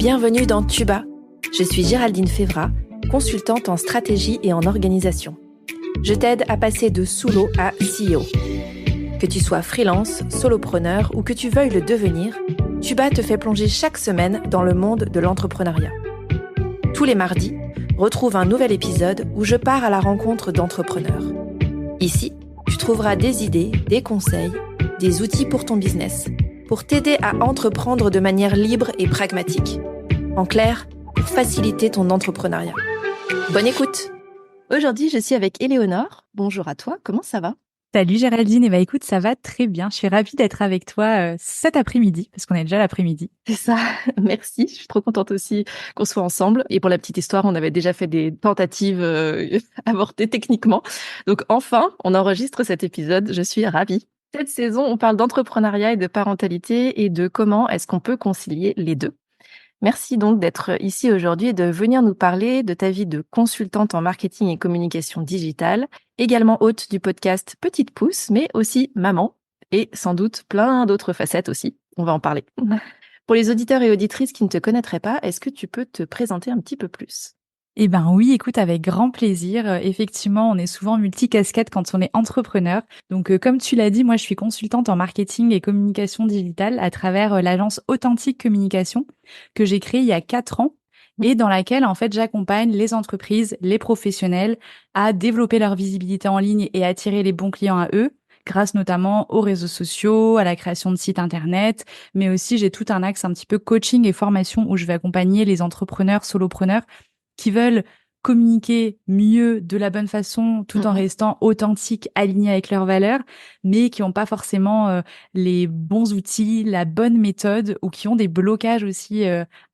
Bienvenue dans Tuba. Je suis Géraldine Févra, consultante en stratégie et en organisation. Je t'aide à passer de sous-l'eau à CEO. Que tu sois freelance, solopreneur ou que tu veuilles le devenir, Tuba te fait plonger chaque semaine dans le monde de l'entrepreneuriat. Tous les mardis, retrouve un nouvel épisode où je pars à la rencontre d'entrepreneurs. Ici, tu trouveras des idées, des conseils, des outils pour ton business, pour t'aider à entreprendre de manière libre et pragmatique. En clair, pour faciliter ton entrepreneuriat. Bonne écoute! Aujourd'hui, je suis avec Éléonore. Bonjour à toi, comment ça va? Salut Géraldine, écoute, ça va très bien. Je suis ravie d'être avec toi cet après-midi, parce qu'on est déjà l'après-midi. C'est ça, merci. Je suis trop contente aussi qu'on soit ensemble. Et pour la petite histoire, on avait déjà fait des tentatives avortées techniquement. Donc enfin, on enregistre cet épisode. Je suis ravie. Cette saison, on parle d'entrepreneuriat et de parentalité et de comment est-ce qu'on peut concilier les deux. Merci donc d'être ici aujourd'hui et de venir nous parler de ta vie de consultante en marketing et communication digitale, également hôte du podcast Petite Pouce, mais aussi maman et sans doute plein d'autres facettes aussi. On va en parler. Pour les auditeurs et auditrices qui ne te connaîtraient pas, est-ce que tu peux te présenter un petit peu plus ? Eh ben oui, écoute, avec grand plaisir. Effectivement, on est souvent multicasquette quand on est entrepreneur. Donc, comme tu l'as dit, moi, je suis consultante en marketing et communication digitale à travers l'agence Authentique Communication que j'ai créée il y a 4 ans et dans laquelle, en fait, j'accompagne les entreprises, les professionnels à développer leur visibilité en ligne et attirer les bons clients à eux, grâce notamment aux réseaux sociaux, à la création de sites internet, mais aussi j'ai tout un axe un petit peu coaching et formation où je vais accompagner les entrepreneurs, solopreneurs qui veulent communiquer mieux de la bonne façon tout en restant authentiques, alignés avec leurs valeurs, mais qui n'ont pas forcément les bons outils, la bonne méthode ou qui ont des blocages aussi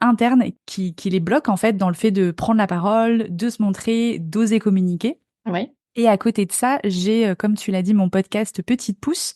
internes qui les bloquent en fait dans le fait de prendre la parole, de se montrer, d'oser communiquer. Oui. Et à côté de ça, j'ai, comme tu l'as dit, mon podcast Petite Pouce,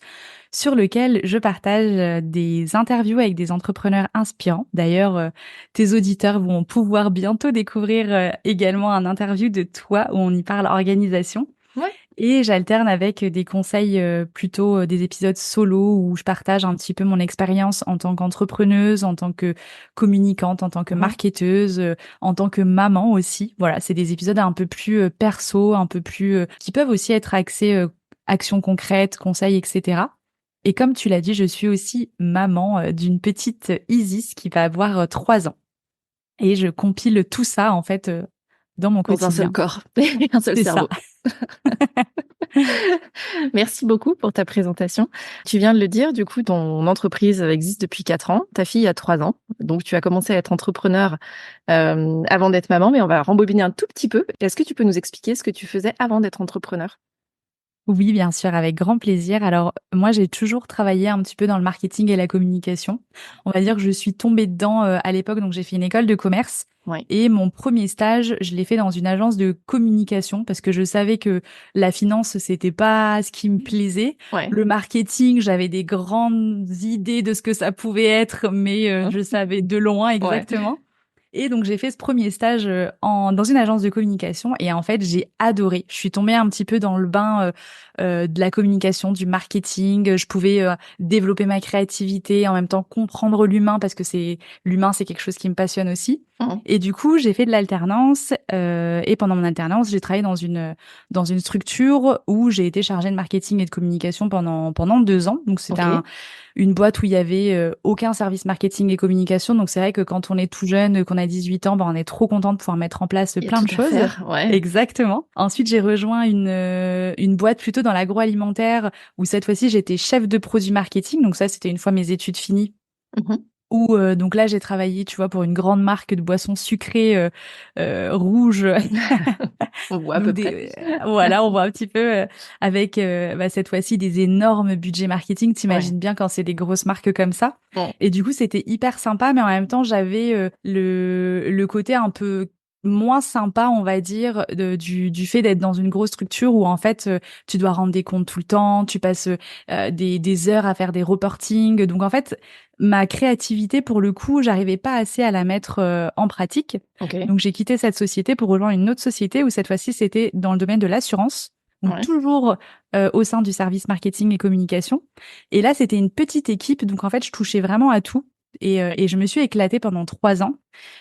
sur lequel je partage des interviews avec des entrepreneurs inspirants. D'ailleurs, tes auditeurs vont pouvoir bientôt découvrir également un interview de toi où on y parle organisation. Ouais. Et j'alterne avec des conseils plutôt des épisodes solo où je partage un petit peu mon expérience en tant qu'entrepreneuse, en tant que communicante, en tant que marketeuse, en tant que maman aussi. Voilà, c'est des épisodes un peu plus perso, un peu plus qui peuvent aussi être axés actions concrètes, conseils, etc. Et comme tu l'as dit, je suis aussi maman d'une petite Isis qui va avoir 3 ans. Et je compile tout ça en fait dans mon quotidien. Dans un seul corps et un seul cerveau. Merci beaucoup pour ta présentation. Tu viens de le dire, du coup, ton entreprise existe depuis 4 ans. Ta fille a 3 ans. Donc, tu as commencé à être entrepreneur avant d'être maman, mais on va rembobiner un tout petit peu. Est-ce que tu peux nous expliquer ce que tu faisais avant d'être entrepreneur ? Oui, bien sûr, avec grand plaisir. Alors, moi, j'ai toujours travaillé un petit peu dans le marketing et la communication. On va dire que je suis tombée dedans à l'époque, donc j'ai fait une école de commerce. Ouais. Et mon premier stage, je l'ai fait dans une agence de communication parce que je savais que la finance, c'était pas ce qui me plaisait. Ouais. Le marketing, j'avais des grandes idées de ce que ça pouvait être, mais je savais de loin exactement. Ouais. Et donc, j'ai fait ce premier stage dans une agence de communication et en fait, j'ai adoré. Je suis tombée un petit peu dans le bain de la communication, du marketing. Je pouvais développer ma créativité, en même temps comprendre l'humain parce que l'humain, c'est quelque chose qui me passionne aussi. Et du coup, j'ai fait de l'alternance et pendant mon alternance, j'ai travaillé dans une structure où j'ai été chargée de marketing et de communication pendant 2 ans. Donc, c'était une boîte où il y avait aucun service marketing et communication. Donc, c'est vrai que quand on est tout jeune, qu'on a 18 ans, on est trop content de pouvoir mettre en place plein de choses. Ouais. Exactement. Ensuite, j'ai rejoint une boîte plutôt dans l'agroalimentaire où cette fois-ci, j'étais chef de produit marketing. Donc ça, c'était une fois mes études finies. Où donc là j'ai travaillé, tu vois, pour une grande marque de boissons sucrées rouges. On voit à peu près. Voilà, on voit un petit peu avec cette fois-ci des énormes budgets marketing. T'imagines bien quand c'est des grosses marques comme ça. Et du coup c'était hyper sympa, mais en même temps j'avais le côté un peu moins sympa, on va dire, du fait d'être dans une grosse structure où en fait tu dois rendre des comptes tout le temps, tu passes des heures à faire des reportings. Donc en fait, ma créativité pour le coup, j'arrivais pas assez à la mettre en pratique. Donc j'ai quitté cette société pour rejoindre une autre société où cette fois-ci c'était dans le domaine de l'assurance. Donc toujours au sein du service marketing et communication. Et là, c'était une petite équipe, donc en fait, je touchais vraiment à tout. Et je me suis éclatée pendant 3 ans.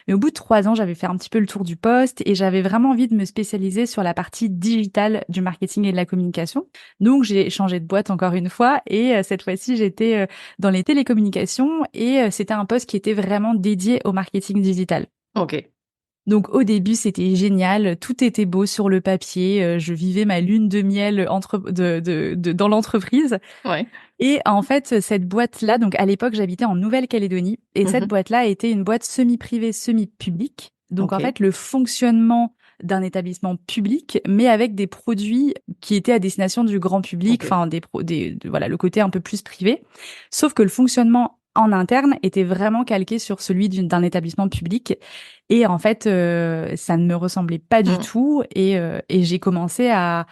Mais au bout de 3 ans, j'avais fait un petit peu le tour du poste et j'avais vraiment envie de me spécialiser sur la partie digitale du marketing et de la communication. Donc, j'ai changé de boîte encore une fois et cette fois-ci, j'étais dans les télécommunications et c'était un poste qui était vraiment dédié au marketing digital. Ok. Donc au début, c'était génial, tout était beau sur le papier, je vivais ma lune de miel dans l'entreprise. Ouais. Et en fait, cette boîte-là, donc à l'époque, j'habitais en Nouvelle-Calédonie et cette boîte-là était une boîte semi-privée, semi-publique. Donc en Ok. fait, le fonctionnement d'un établissement public, mais avec des produits qui étaient à destination du grand public, Ok. enfin voilà, le côté un peu plus privé. Sauf que le fonctionnement en interne était vraiment calqué sur celui d'un établissement public. Et en fait, ça ne me ressemblait pas du tout. Et j'ai commencé à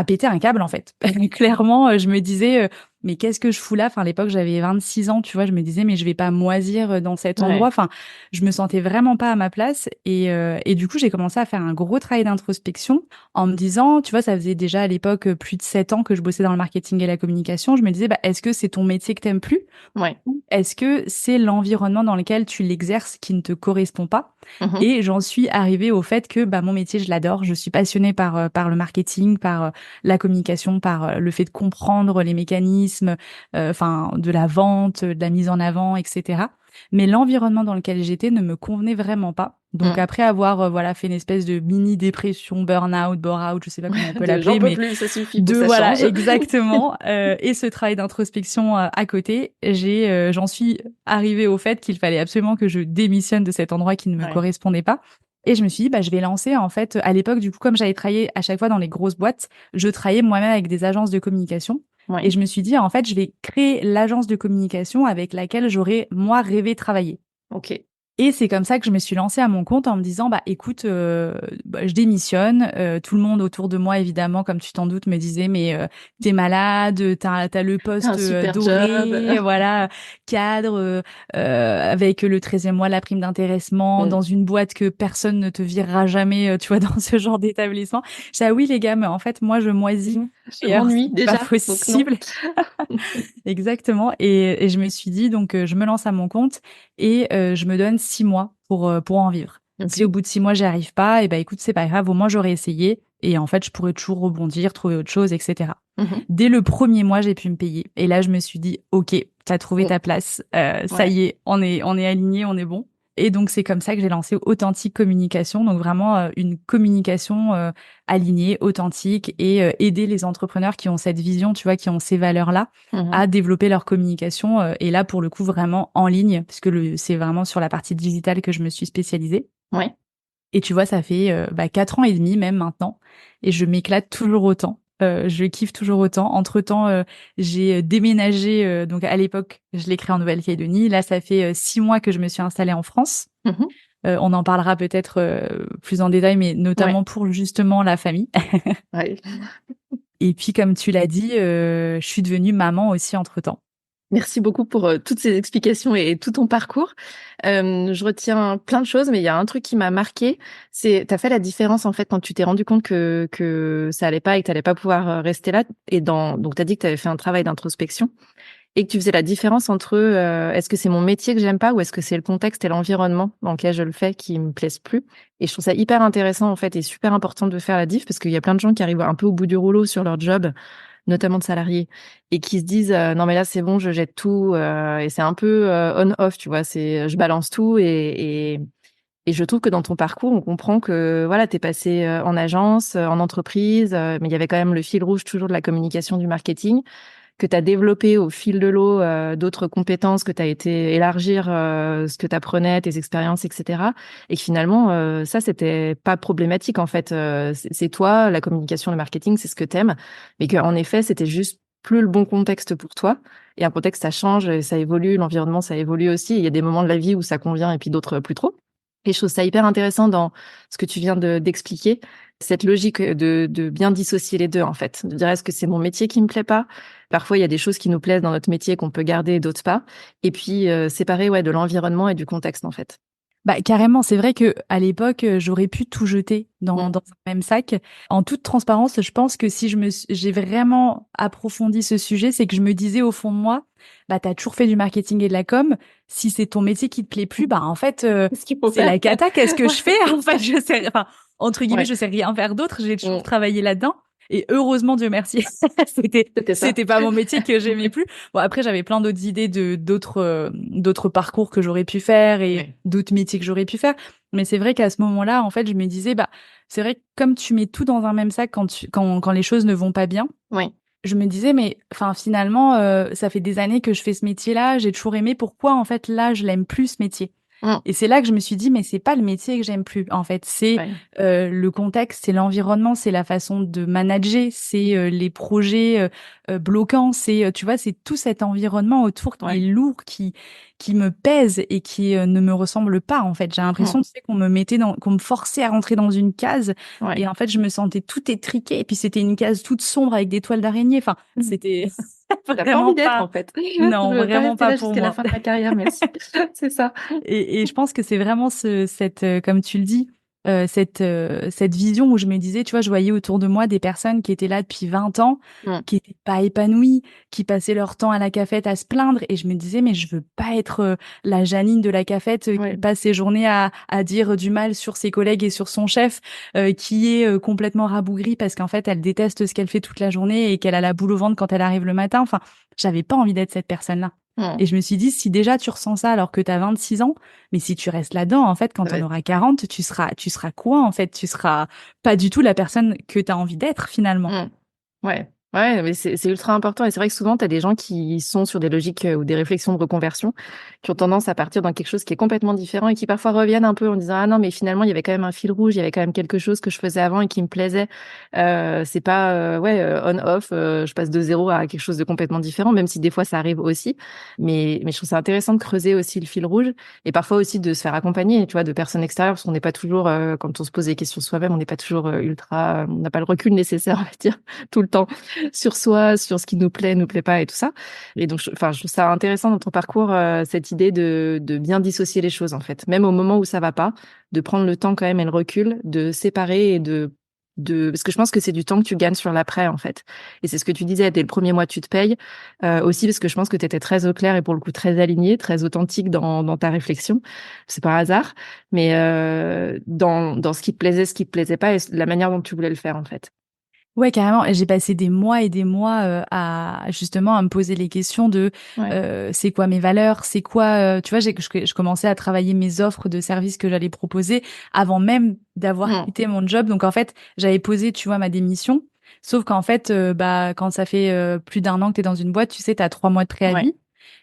péter un câble, en fait. Clairement, je me disais, mais qu'est-ce que je fous là? Enfin, à l'époque, j'avais 26 ans, tu vois, je me disais, mais je vais pas moisir dans cet endroit. Ouais. Enfin, je me sentais vraiment pas à ma place. Et du coup, j'ai commencé à faire un gros travail d'introspection en me disant, tu vois, ça faisait déjà à l'époque plus de 7 ans que je bossais dans le marketing et la communication. Je me disais, bah, est-ce que c'est ton métier que t'aimes plus? Ouais. Est-ce que c'est l'environnement dans lequel tu l'exerces qui ne te correspond pas? Et j'en suis arrivée au fait que bah, mon métier, je l'adore. Je suis passionnée par le marketing, par la communication, par le fait de comprendre les mécanismes, enfin de la vente, de la mise en avant, etc. Mais l'environnement dans lequel j'étais ne me convenait vraiment pas. Donc après avoir voilà fait une espèce de mini dépression, burn-out, bore-out, je sais pas comment on peut J'en l'appeler, peux mais plus, ça suffit, faut que ça voilà, change. exactement. Et ce travail d'introspection à côté, j'en suis arrivée au fait qu'il fallait absolument que je démissionne de cet endroit qui ne me Ouais. correspondait pas. Et je me suis dit, bah, je vais lancer, en fait, à l'époque, du coup, comme j'avais travaillé à chaque fois dans les grosses boîtes, je travaillais moi-même avec des agences de communication. Ouais. Et je me suis dit, en fait, je vais créer l'agence de communication avec laquelle j'aurais, moi, rêvé travailler. Ok. Et c'est comme ça que je me suis lancée à mon compte en me disant, bah écoute, bah, je démissionne. Tout le monde autour de moi, évidemment, comme tu t'en doutes, me disait, mais t'es malade, t'as le T'as un poste super job. doré, voilà, cadre, avec le 13e mois, la prime d'intéressement, dans une boîte que personne ne te virera jamais, tu vois, dans ce genre d'établissement. Je dis, ah oui les gars, mais en fait, moi, je moisis. Je D'ailleurs, m'ennuie c'est pas déjà, donc non. possible. Exactement. Et je me suis dit, donc, je me lance à mon compte et je me donne 6 mois pour en vivre. Si au bout de 6 mois, j'y arrive pas, et ben écoute, c'est pas grave, au moins j'aurais essayé. Et en fait, je pourrais toujours rebondir, trouver autre chose, etc. Dès le premier mois, j'ai pu me payer. Et là, je me suis dit, OK, t'as trouvé ta place. Ça Ouais. y est, on est aligné, on est bon. Et donc, c'est comme ça que j'ai lancé Authentique Communication. Donc, vraiment, une communication alignée, authentique et aider les entrepreneurs qui ont cette vision, tu vois, qui ont ces valeurs-là à développer leur communication. Et là, pour le coup, vraiment en ligne, puisque c'est vraiment sur la partie digitale que je me suis spécialisée. Ouais. Et tu vois, ça fait 4 ans et demi même maintenant. Et je m'éclate toujours autant. Je kiffe toujours autant. Entre-temps, j'ai déménagé. Donc à l'époque, je l'ai créé en Nouvelle-Calédonie. Là, ça fait 6 mois que je me suis installée en France. On en parlera peut-être plus en détail, mais notamment pour justement la famille. Ouais. Et puis, comme tu l'as dit, je suis devenue maman aussi entre-temps. Merci beaucoup pour toutes ces explications et tout ton parcours. Je retiens plein de choses, mais il y a un truc qui m'a marqué, c'est t'as fait la différence en fait quand tu t'es rendu compte que ça allait pas et que t'allais pas pouvoir rester là. Donc t'as dit que t'avais fait un travail d'introspection et que tu faisais la différence entre est-ce que c'est mon métier que j'aime pas ou est-ce que c'est le contexte et l'environnement dans lequel je le fais qui me plaisent plus. Et je trouve ça hyper intéressant en fait et super important de faire la diff parce qu'il y a plein de gens qui arrivent un peu au bout du rouleau sur leur job, notamment de salariés, et qui se disent non mais là c'est bon, je jette tout et c'est un peu on-off, tu vois, c'est je balance tout et je trouve que dans ton parcours, on comprend que voilà, t'es passé en agence, en entreprise, mais il y avait quand même le fil rouge toujours de la communication, du marketing, que tu as développé au fil de l'eau d'autres compétences, que tu as été élargir ce que tu apprenais, tes expériences, etc. Et que finalement, ça, c'était pas problématique en fait. C'est toi, la communication, le marketing, c'est ce que t'aimes, mais qu'en effet, c'était juste plus le bon contexte pour toi. Et un contexte, ça change, et ça évolue, l'environnement, ça évolue aussi. Il y a des moments de la vie où ça convient et puis d'autres plus trop. Et je trouve ça hyper intéressant dans ce que tu viens d'expliquer, cette logique de bien dissocier les deux, en fait. De dire, est-ce que c'est mon métier qui me plaît pas? Parfois, il y a des choses qui nous plaisent dans notre métier qu'on peut garder et d'autres pas. Et puis, séparer, ouais, de l'environnement et du contexte, en fait. Bah carrément, c'est vrai que à l'époque, j'aurais pu tout jeter dans un même sac. En toute transparence, je pense que si j'ai vraiment approfondi ce sujet, c'est que je me disais au fond de moi, bah t'as toujours fait du marketing et de la com. Si c'est ton métier qui te plaît plus, bah en fait Qu'est-ce qu'il faut c'est faire? la cata. Qu'est-ce que Ouais. je fais? En fait, je sais, enfin entre guillemets, Ouais. je sais rien faire d'autre. J'ai toujours Mm. travaillé là-dedans. Et heureusement, Dieu merci, c'était C'était ça. c'était pas mon métier que j'aimais plus. Bon, après, j'avais plein d'autres idées d'autres parcours que j'aurais pu faire et Ouais. d'autres métiers que j'aurais pu faire. Mais c'est vrai qu'à ce moment-là, en fait, je me disais, bah, c'est vrai que comme tu mets tout dans un même sac quand les choses ne vont pas bien, Ouais. je me disais, mais enfin, finalement, ça fait des années que je fais ce métier-là, j'ai toujours aimé. Pourquoi, en fait, là, je l'aime plus, ce métier? Mm. Et c'est là que je me suis dit, mais c'est pas le métier que j'aime plus. En fait, c'est Ouais. le contexte, c'est l'environnement, c'est la façon de manager, c'est les projets bloquants, c'est tu vois, c'est tout cet environnement autour qui est Ouais. lourd, qui me pèse et qui ne me ressemble pas. En fait, j'ai l'impression, Mm. tu sais, qu'on me forçait à rentrer dans une case et Ouais. en fait, je me sentais tout étriqué et puis c'était une case toute sombre avec des toiles d'araignée. Enfin, c'était T'as pas envie vraiment d'être pas, en fait. non, Je veux pas vraiment rester pas là pour jusqu'à la moi. fin de ma carrière, merci. C'est ça. Et je pense que c'est vraiment comme tu le dis, cette vision où je me disais, tu vois, je voyais autour de moi des personnes qui étaient là depuis 20 ans, Mm. qui étaient pas épanouies, qui passaient leur temps à la cafette à se plaindre. Et je me disais, mais je veux pas être la Janine de la cafette qui Ouais. passe ses journées à dire du mal sur ses collègues et sur son chef, qui est complètement rabougrie parce qu'en fait, elle déteste ce qu'elle fait toute la journée et qu'elle a la boule au ventre quand elle arrive le matin. Enfin, j'avais pas envie d'être cette personne-là. Mm. Et je me suis dit, si déjà tu ressens ça alors que tu as 26 ans, mais si tu restes là-dedans, en fait, quand on Ouais. aura 40, tu seras quoi, en fait? Tu seras pas du tout la personne que tu as envie d'être, finalement. Mm. Ouais. Ouais, mais c'est ultra important. Et c'est vrai que souvent, tu as des gens qui sont sur des logiques ou des réflexions de reconversion, qui ont tendance à partir dans quelque chose qui est complètement différent et qui parfois reviennent un peu en disant, ah non, mais finalement, il y avait quand même un fil rouge, il y avait quand même quelque chose que je faisais avant et qui me plaisait. C'est pas, on-off, je passe de zéro à quelque chose de complètement différent, même si des fois ça arrive aussi. Mais je trouve ça intéressant de creuser aussi le fil rouge et parfois aussi de se faire accompagner, tu vois, de personnes extérieures, parce qu'on n'est pas toujours, quand on se pose des questions soi-même, on n'est pas toujours on n'a pas le recul nécessaire, on va dire, tout le temps sur soi, sur ce qui nous plaît pas et tout ça. Et donc, je trouve ça intéressant dans ton parcours, cette idée de bien dissocier les choses, en fait. Même au moment où ça va pas, de prendre le temps quand même et le recul, de séparer et parce que je pense que c'est du temps que tu gagnes sur l'après, en fait. Et c'est ce que tu disais, dès le premier mois, tu te payes. Aussi parce que je pense que tu étais très au clair et pour le coup très aligné, très authentique dans ta réflexion. C'est pas un hasard, mais dans ce qui te plaisait, ce qui te plaisait pas et la manière dont tu voulais le faire, en fait. Ouais, carrément. Et j'ai passé des mois et des mois à justement à me poser les questions de Ouais. c'est quoi mes valeurs, c'est quoi, tu vois, je commençais à travailler mes offres de services que j'allais proposer avant même d'avoir Mm. quitté mon job. Donc en fait, j'avais posé, tu vois, ma démission. Sauf qu'en fait, bah quand ça fait plus d'1 an que t'es dans une boîte, tu sais, t'as 3 mois de Ouais. préavis.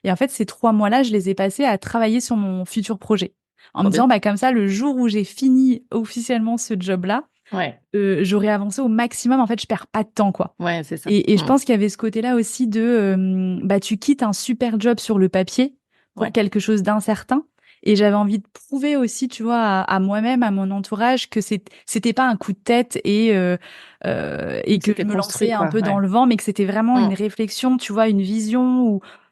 Et en fait, ces 3 mois-là, je les ai passés à travailler sur mon futur projet, en me Trop disant, bien. bah comme ça, le jour où j'ai fini officiellement ce job-là, Ouais. j'aurais avancé au maximum. En fait, je perds pas de temps, quoi. Ouais, c'est ça. Et je Mm. pense qu'il y avait ce côté-là aussi de, bah, tu quittes un super job sur le papier pour Ouais. quelque chose d'incertain. Et j'avais envie de prouver aussi, tu vois, à moi-même, à mon entourage, que c'était pas un coup de tête et que je C'était me construit, lançais un quoi. peu dans Ouais. le vent, mais que c'était vraiment une Mm. réflexion, tu vois, une vision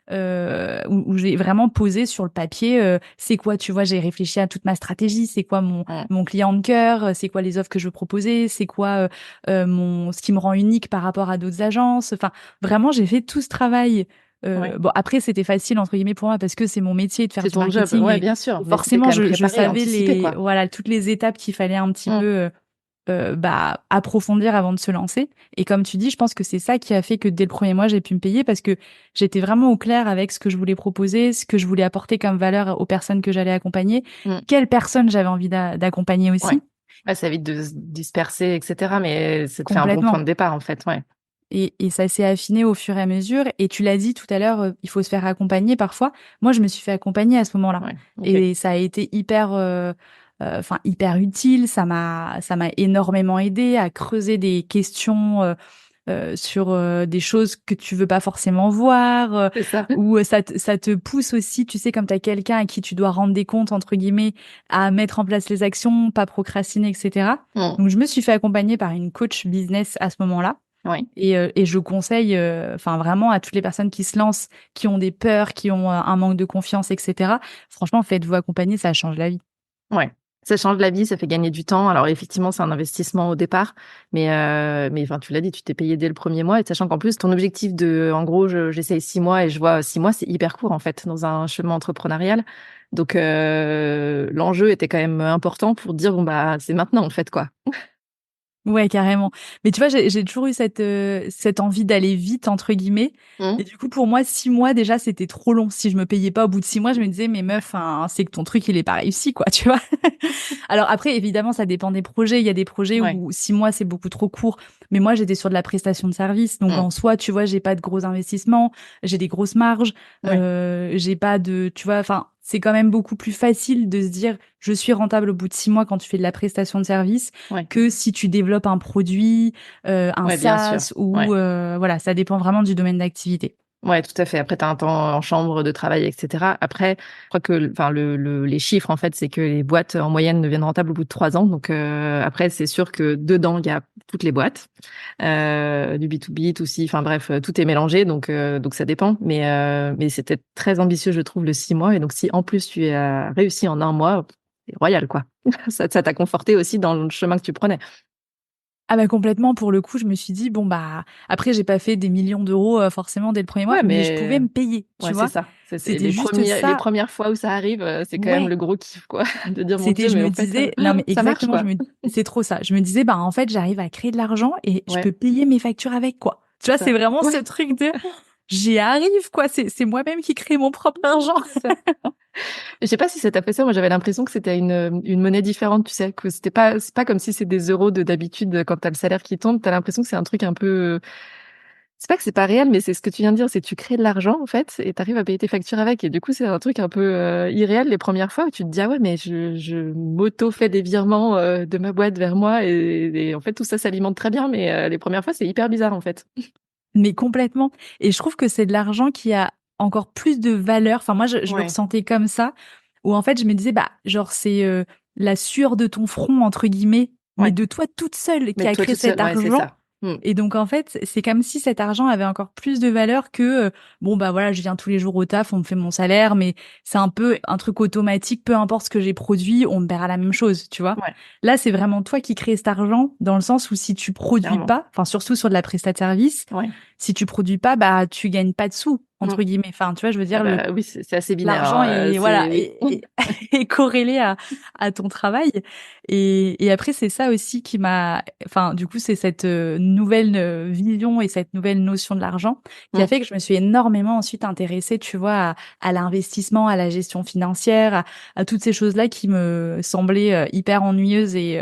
où j'ai vraiment posé sur le papier, c'est quoi, tu vois, j'ai réfléchi à toute ma stratégie, c'est quoi Mm. mon client de cœur, c'est quoi les offres que je veux proposer, c'est quoi ce qui me rend unique par rapport à d'autres agences. Enfin, vraiment, j'ai fait tout ce travail. Ouais. Bon, après, c'était facile, entre guillemets, pour moi, parce que c'est mon métier de faire C'est du ton job. marketing Ouais, bien sûr. et Mais c'était quand forcément, même je préparé, savais anticipé, quoi. voilà, toutes les étapes qu'il fallait un petit peu, Mm. bah, approfondir avant de se lancer. Et comme tu dis, je pense que c'est ça qui a fait que dès le premier mois, j'ai pu me payer parce que j'étais vraiment au clair avec ce que je voulais proposer, ce que je voulais apporter comme valeur aux personnes que j'allais accompagner, Mm. quelles personnes j'avais envie d'accompagner Ouais. aussi, Ouais, ça évite de se disperser, etc. Mais ça te fait un bon point complètement. de départ, en fait. Ouais. Et ça s'est affiné au fur et à mesure. Et tu l'as dit tout à l'heure, il faut se faire accompagner parfois. Moi, je me suis fait accompagner à ce moment-là. Ouais. Ok. Et ça a été hyper utile. Ça m'a énormément aidé à creuser des questions sur des choses que tu veux pas forcément voir, C'est ça. ou ça te pousse aussi, tu sais, comme tu as quelqu'un à qui tu dois rendre des comptes, entre guillemets, à mettre en place les actions, pas procrastiner, etc. Mm. Donc, je me suis fait accompagner par une coach business à ce moment-là. Ouais. Et je conseille, enfin vraiment à toutes les personnes qui se lancent, qui ont des peurs, qui ont un manque de confiance, etc. Franchement, faites-vous accompagner, ça change la vie. Ouais. Ça change la vie, ça fait gagner du temps. Alors effectivement, c'est un investissement au départ, mais enfin, tu l'as dit, tu t'es payé dès le premier mois, et sachant qu'en plus, ton objectif en gros, j'essaye 6 mois et je vois 6 mois, c'est hyper court en fait dans un chemin entrepreneurial. Donc l'enjeu était quand même important pour dire bon bah c'est maintenant en fait quoi. Ouais, carrément. Mais tu vois, j'ai toujours eu cette envie d'aller vite, entre guillemets. Mmh. Et du coup, pour moi, 6 mois, déjà, c'était trop long. Si je me payais pas au bout de 6 mois, je me disais, mais meuf, hein, c'est que ton truc, il est pas réussi, quoi, tu vois. Alors après, évidemment, ça dépend des projets. Il y a des projets Ouais. où 6 mois, c'est beaucoup trop court. Mais moi, j'étais sur de la prestation de service. Donc, Mmh. en soi, tu vois, j'ai pas de gros investissements. J'ai des grosses marges. Ouais. J'ai pas de, tu vois, enfin, c'est quand même beaucoup plus facile de se dire, je suis rentable au bout de 6 mois quand tu fais de la prestation de service Ouais. que si tu développes un produit, un Ouais, bien sûr. SaaS ou Ouais. voilà, ça dépend vraiment du domaine d'activité. Ouais, tout à fait. Après, tu as un temps en chambre de travail, etc. Après, je crois que enfin, les chiffres, en fait, c'est que les boîtes, en moyenne, deviennent rentables au bout de 3 ans. Donc, après, c'est sûr que dedans, il y a toutes les boîtes, du B2B, aussi. Enfin, bref, tout est mélangé. Donc ça dépend. Mais c'était très ambitieux, je trouve, le 6 mois. Et donc, si en plus, tu as réussi en un mois, c'est royal, quoi. Ça t'a conforté aussi dans le chemin que tu prenais. Ah bah complètement, pour le coup, je me suis dit, bon bah, après, j'ai pas fait des millions d'euros forcément dès le premier mois, Ouais, mais je pouvais mais me payer, tu ouais, c'est vois. ça. C'est C'était les juste les ça. premières fois où ça arrive, c'est quand même Ouais, le gros kiff, quoi, de dire mon c'était, Dieu, je mais me en fait, disais, non mais ça marche, exactement, quoi. c'est trop ça. Je me disais, bah en fait, j'arrive à créer de l'argent et je Ouais, peux payer mes factures avec, quoi. Tu c'est vois, c'est ça. vraiment ce Ouais, truc de, j'y arrive, quoi. C'est moi-même qui crée mon propre argent. c'est ça. Je sais pas si ça t'a fait ça. Moi, j'avais l'impression que c'était une monnaie différente, tu sais, que c'est pas comme si c'est des euros d'habitude quand t'as le salaire qui tombe. T'as l'impression que c'est un truc un peu, c'est pas que c'est pas réel, mais c'est ce que tu viens de dire, c'est que tu crées de l'argent, en fait, et t'arrives à payer tes factures avec. Et du coup, c'est un truc un peu irréel les premières fois où tu te dis, ah ouais, mais je m'auto-fais des virements de ma boîte vers moi. Et en fait, tout ça s'alimente très bien. Mais les premières fois, c'est hyper bizarre, en fait. Mais complètement. Et je trouve que c'est de l'argent qui a encore plus de valeur. Enfin, moi, je le Ouais, ressentais comme ça, où en fait, je me disais, bah, genre, c'est la sueur de ton front, entre guillemets, mais ouais. de toi toute seule qui Mais a toi créé toute cet seule, ouais, c'est argent. ça. Mm. Et donc, en fait, c'est comme si cet argent avait encore plus de valeur que, bon, bah voilà, je viens tous les jours au taf, on me fait mon salaire, mais c'est un peu un truc automatique, peu importe ce que j'ai produit, on me paiera la même chose, tu vois. Ouais, Là, c'est vraiment toi qui crée cet argent, dans le sens où si tu produis clairement. pas, enfin, surtout sur de la prestat de service, Ouais. si tu produis pas, bah tu gagnes pas de sous Mm. entre guillemets. Enfin, tu vois, je veux Ah dire bah oui, c'est assez binaire, l'argent hein, est voilà c'est oui. est corrélé à ton travail. Et après c'est ça aussi qui m'a, enfin du coup c'est cette nouvelle vision et cette nouvelle notion de l'argent qui a Mm. fait que je me suis énormément ensuite intéressée, tu vois, à l'investissement, à la gestion financière, à toutes ces choses-là qui me semblaient hyper ennuyeuses et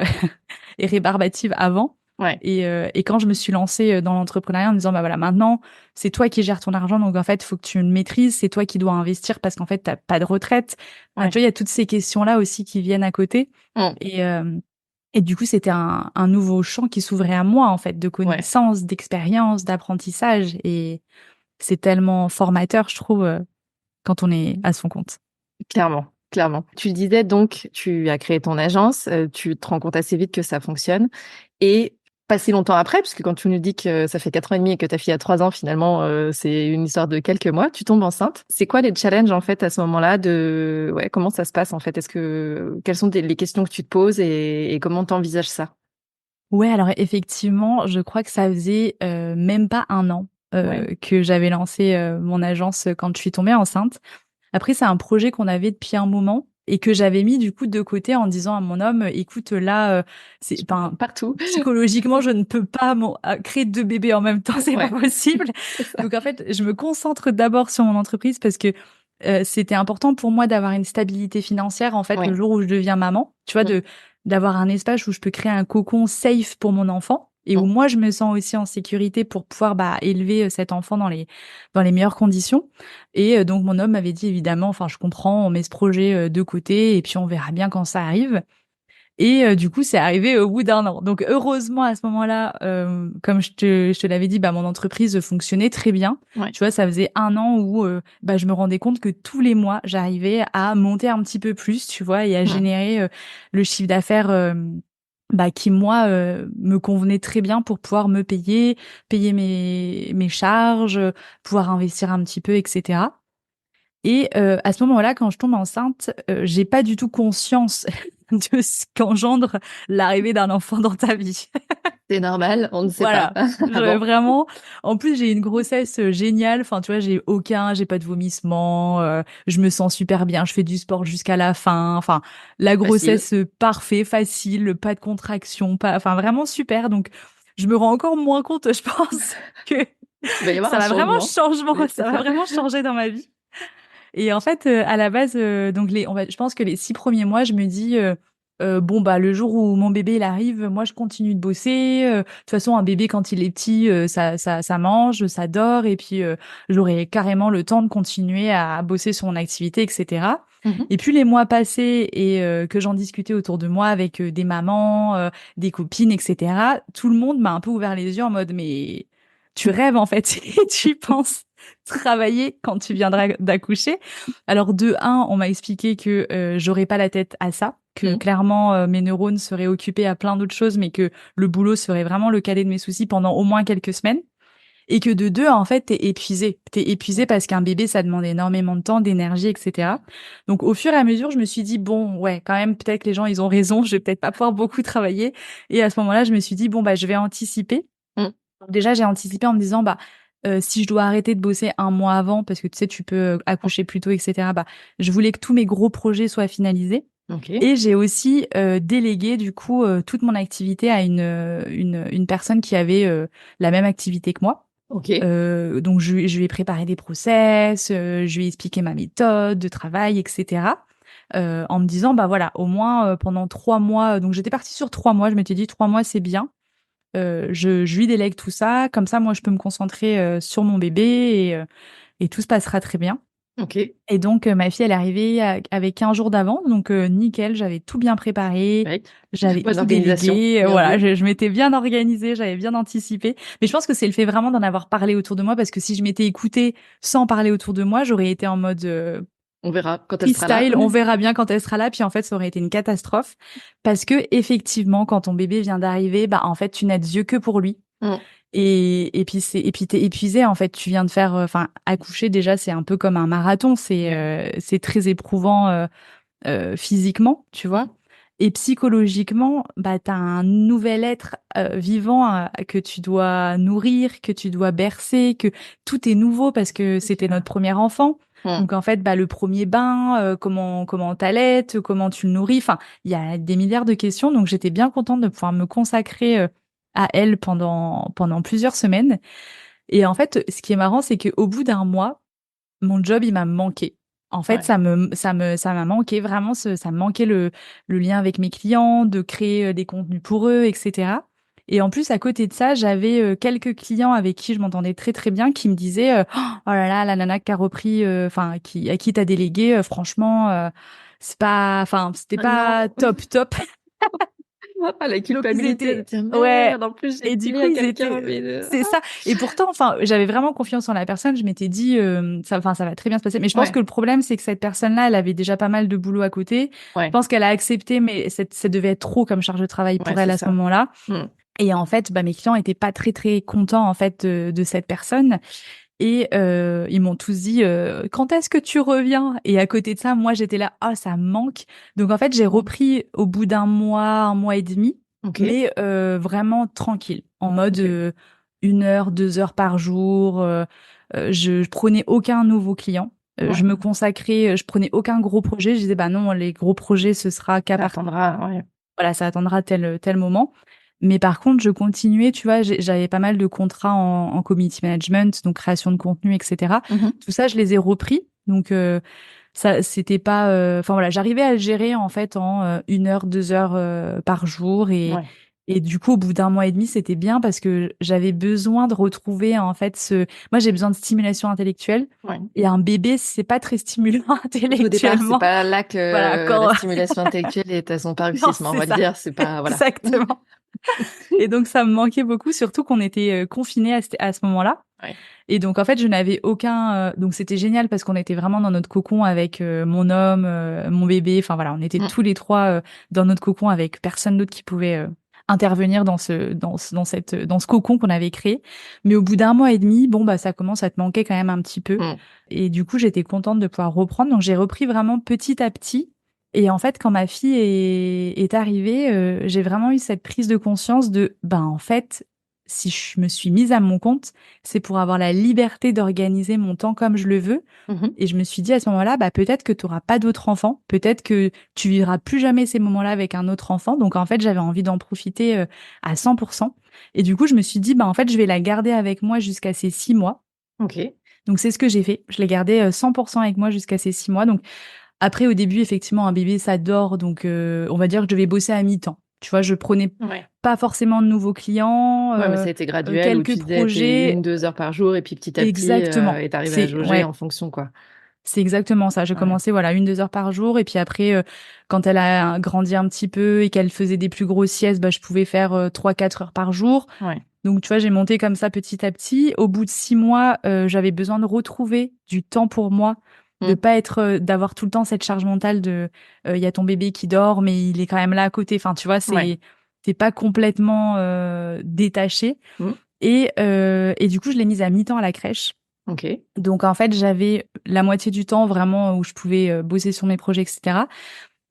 et rébarbatives avant. Ouais, Et quand je me suis lancée dans l'entrepreneuriat en me disant, bah voilà, maintenant, c'est toi qui gères ton argent, donc en fait, il faut que tu le maîtrises, c'est toi qui dois investir parce qu'en fait, t'as pas de retraite. Enfin, tu ouais. vois, il y a toutes ces questions-là aussi qui viennent à côté. Mm. Et, euh, et du coup, c'était un nouveau champ qui s'ouvrait à moi, en fait, de Ouais, connaissances, d'expériences, d'apprentissage. Et c'est tellement formateur, je trouve, quand on est à son compte. clairement, clairement. Tu le disais donc, tu as créé ton agence, tu te rends compte assez vite que ça fonctionne et pas si longtemps après, puisque quand tu nous dis que ça fait 4 ans et demi et que ta fille a 3 ans, finalement, c'est une histoire de quelques mois, tu tombes enceinte. C'est quoi les challenges, en fait, à ce moment-là de, ouais, comment ça se passe, en fait? Quelles sont les questions que tu te poses et comment t'envisages ça? Ouais, alors effectivement, je crois que ça faisait même pas un an Ouais. que j'avais lancé mon agence quand je suis tombée enceinte. Après, c'est un projet qu'on avait depuis un moment et que j'avais mis du coup de côté en disant à mon homme, écoute, là, c'est, Je enfin, pars partout. psychologiquement, je ne peux pas créer deux bébés en même temps, c'est pas Ouais, possible. c'est ça. Donc en fait, je me concentre d'abord sur mon entreprise parce que c'était important pour moi d'avoir une stabilité financière en fait le Ouais. jour où je deviens maman, tu vois, Mm. d'avoir un espace où je peux créer un cocon safe pour mon enfant et où Mm. moi je me sens aussi en sécurité pour pouvoir bah élever cet enfant dans les meilleures conditions. Et donc mon homme m'avait dit évidemment, enfin je comprends, on met ce projet de côté et puis on verra bien quand ça arrive. Et du coup, c'est arrivé au bout d'un an. Donc heureusement à ce moment-là, comme je te l'avais dit, bah mon entreprise fonctionnait très bien. Ouais. Tu vois, ça faisait un an où bah je me rendais compte que tous les mois, j'arrivais à monter un petit peu plus, tu vois, et à Mm. générer le chiffre d'affaires bah qui moi me convenait très bien pour pouvoir me payer mes charges, pouvoir investir un petit peu, etc. Et à ce moment-là, quand je tombe enceinte, j'ai pas du tout conscience de ce qu'engendre l'arrivée d'un enfant dans ta vie. C'est normal, on ne sait Voilà. pas. Avant. Vraiment. En plus, j'ai une grossesse géniale. Enfin, tu vois, j'ai pas de vomissement. Je me sens super bien. Je fais du sport jusqu'à la fin. Enfin, la Facile. grossesse parfait, facile, pas de contraction, enfin, vraiment super. Donc, je me rends encore moins compte, je pense, que Il va y avoir ça un va vraiment changement. Oui, c'est ça va ça. vraiment changer dans ma vie. Et en fait, à la base, donc je pense que les 6 premiers mois, je me dis, bon bah le jour où mon bébé il arrive, moi je continue de bosser. De toute façon, un bébé quand il est petit, ça mange, ça dort, et puis j'aurai carrément le temps de continuer à bosser sur mon activité, etc. Mhm. Et puis les mois passés et que j'en discutais autour de moi avec des mamans, des copines, etc. Tout le monde m'a un peu ouvert les yeux en mode mais tu rêves en fait et tu penses travailler quand tu viendras d'accoucher. Alors de un, on m'a expliqué que j'aurais pas la tête à ça, que Mhm. clairement mes neurones seraient occupés à plein d'autres choses, mais que le boulot serait vraiment le cadet de mes soucis pendant au moins quelques semaines. Et que de deux, en fait, t'es épuisé. T'es épuisé parce qu'un bébé, ça demande énormément de temps, d'énergie, etc. Donc, au fur et à mesure, je me suis dit, bon, ouais, quand même, peut-être que les gens, ils ont raison, je vais peut-être pas pouvoir beaucoup travailler. Et à ce moment-là, je me suis dit, bon, bah, je vais anticiper. Mhm. Donc, déjà, j'ai anticipé en me disant, bah, si je dois arrêter de bosser un mois avant, parce que tu sais, tu peux accoucher plus tôt, etc., bah, je voulais que tous mes gros projets soient finalisés. Ok. Et j'ai aussi délégué, du coup, toute mon activité à une personne qui avait la même activité que moi. Ok. Donc je lui ai préparé des process, je lui ai expliqué ma méthode de travail, etc. En me disant bah voilà, au moins pendant 3 mois, donc j'étais partie sur 3 mois, je m'étais dit 3 mois c'est bien. Je lui délègue tout ça, comme ça moi je peux me concentrer sur mon bébé et tout se passera très bien. Ok. Et donc ma fille elle est arrivée avec 15 jours d'avance, donc nickel, j'avais tout bien préparé. Ouais. J'avais Bonne tout organisation. délégué, Bien voilà, vu. je m'étais bien organisée, j'avais bien anticipé. Mais je pense que c'est le fait vraiment d'en avoir parlé autour de moi, parce que si je m'étais écoutée sans parler autour de moi, j'aurais été en mode On verra quand elle sera là. freestyle, on verra bien quand elle sera là, puis en fait ça aurait été une catastrophe. Parce que effectivement, quand ton bébé vient d'arriver, bah en fait tu n'as des yeux que pour lui. Mhm. Et puis t'es épuisé en fait, tu viens de faire enfin accoucher déjà, c'est un peu comme un marathon, c'est très éprouvant physiquement, tu vois. Et psychologiquement, bah, tu as un nouvel être vivant que tu dois nourrir, que tu dois bercer, que tout est nouveau parce que c'était notre premier enfant. Mhm. Donc en fait, bah, le premier bain, comment t'allaites, comment tu le nourris. Enfin, il y a des milliards de questions. Donc j'étais bien contente de pouvoir me consacrer à elle pendant plusieurs semaines. Et en fait, ce qui est marrant, c'est qu'au bout d'un mois, mon job, il m'a manqué. En fait, Ouais. ça m'a manqué vraiment, ça me manquait le lien avec mes clients, de créer des contenus pour eux, etc. Et en plus, à côté de ça, j'avais quelques clients avec qui je m'entendais très très bien, qui me disaient, oh là là, la nana qui a repris, enfin, à qui t'as délégué, franchement, c'est pas, enfin, c'était Ah non. pas top top. Ah, la Donc ils culpabilité de étaient, dire ouais. merde, en plus j'ai Et du dit coup à ils quelqu'un, étaient, mais c'est ça. Et pourtant, enfin, j'avais vraiment confiance en la personne. Je m'étais dit, enfin, ça va très bien se passer. Mais je pense ouais, que le problème, c'est que cette personne-là, elle avait déjà pas mal de boulot à côté. Je ouais, pense qu'elle a accepté, mais ça devait être trop comme charge de travail ouais, pour elle c'est à ce ça. moment-là. Mhm. Et en fait, bah, mes clients étaient pas très très contents en fait de cette personne. Et ils m'ont tous dit quand est-ce que tu reviens? Et à côté de ça, moi j'étais là, ah ça me manque. Donc en fait j'ai repris au bout d'un mois, un mois et demi, Ok, mais vraiment tranquille, en mode ok, 1 heure, 2 heures par jour. Je prenais aucun nouveau client. ouais. Je me consacrais, je prenais aucun gros projet. Je disais bah non, les gros projets ce sera qu'à Ça partir, attendra, ouais. voilà, ça attendra tel moment. Mais par contre, je continuais, tu vois, j'avais pas mal de contrats en community management, donc création de contenu, etc. Mhm. Tout ça, je les ai repris. Donc, ça, c'était pas, enfin voilà, j'arrivais à le gérer en fait en 1 heure, 2 heures par jour Ouais, et du coup, au bout d'un mois et demi, c'était bien parce que j'avais besoin de retrouver en fait moi, j'ai besoin de stimulation intellectuelle ouais. et un bébé, c'est pas très stimulant Au départ, c'est intellectuellement. pas là Voilà, que la quand stimulation intellectuelle est à son non, paroxysme, on c'est va le ça, dire, c'est pas, voilà. exactement. Et donc, ça me manquait beaucoup, surtout qu'on était confinés à ce moment-là. Ouais. Et donc, en fait, je n'avais aucun. Donc, c'était génial parce qu'on était vraiment dans notre cocon avec mon homme, mon bébé. Enfin, voilà, on était Mm. tous les trois dans notre cocon avec personne d'autre qui pouvait intervenir dans ce cocon qu'on avait créé. Mais au bout d'un mois et demi, bon, bah, ça commence à te manquer quand même un petit peu. Mm. Et du coup, j'étais contente de pouvoir reprendre. Donc, j'ai repris vraiment petit à petit. Et en fait, quand ma fille est arrivée, j'ai vraiment eu cette prise de conscience de, en fait, si je me suis mise à mon compte, c'est pour avoir la liberté d'organiser mon temps comme je le veux. Mhm. Et je me suis dit à ce moment-là, peut-être que tu n'auras pas d'autres enfants, peut-être que tu vivras plus jamais ces moments-là avec un autre enfant. Donc en fait, j'avais envie d'en profiter à 100%. Et du coup, je me suis dit, en fait, je vais la garder avec moi jusqu'à ses 6 mois. Ok. Donc c'est ce que j'ai fait. Je l'ai gardée 100% avec moi jusqu'à ses 6 mois. Donc après, au début, effectivement, un bébé, ça dort. Donc on va dire que je devais bosser à mi-temps. Tu vois, je prenais Ouais. pas forcément de nouveaux clients, Ouais, mais ça a été graduel où quelques tu disais t'es projets. 1, 2 heures par jour et puis petit à petit, Exactement. et t'arrivais à jauger en fonction, quoi. C'est exactement ça. J'ai Ouais. commencé, voilà, 1, 2 heures par jour. Et puis après, quand elle a grandi un petit peu et qu'elle faisait des plus grosses siestes, je pouvais faire 3, 4 heures par jour. Ouais. Donc, tu vois, j'ai monté comme ça petit à petit. Au bout de 6 mois, j'avais besoin de retrouver du temps pour moi, de Mm. pas être, d'avoir tout le temps cette charge mentale de, il y a ton bébé qui dort, mais il est quand même là à côté. Enfin, tu vois, Ouais. t'es pas complètement détaché. Mm. Et du coup, je l'ai mise à mi-temps à la crèche. Ok. Donc en fait, j'avais la moitié du temps vraiment où je pouvais bosser sur mes projets, etc.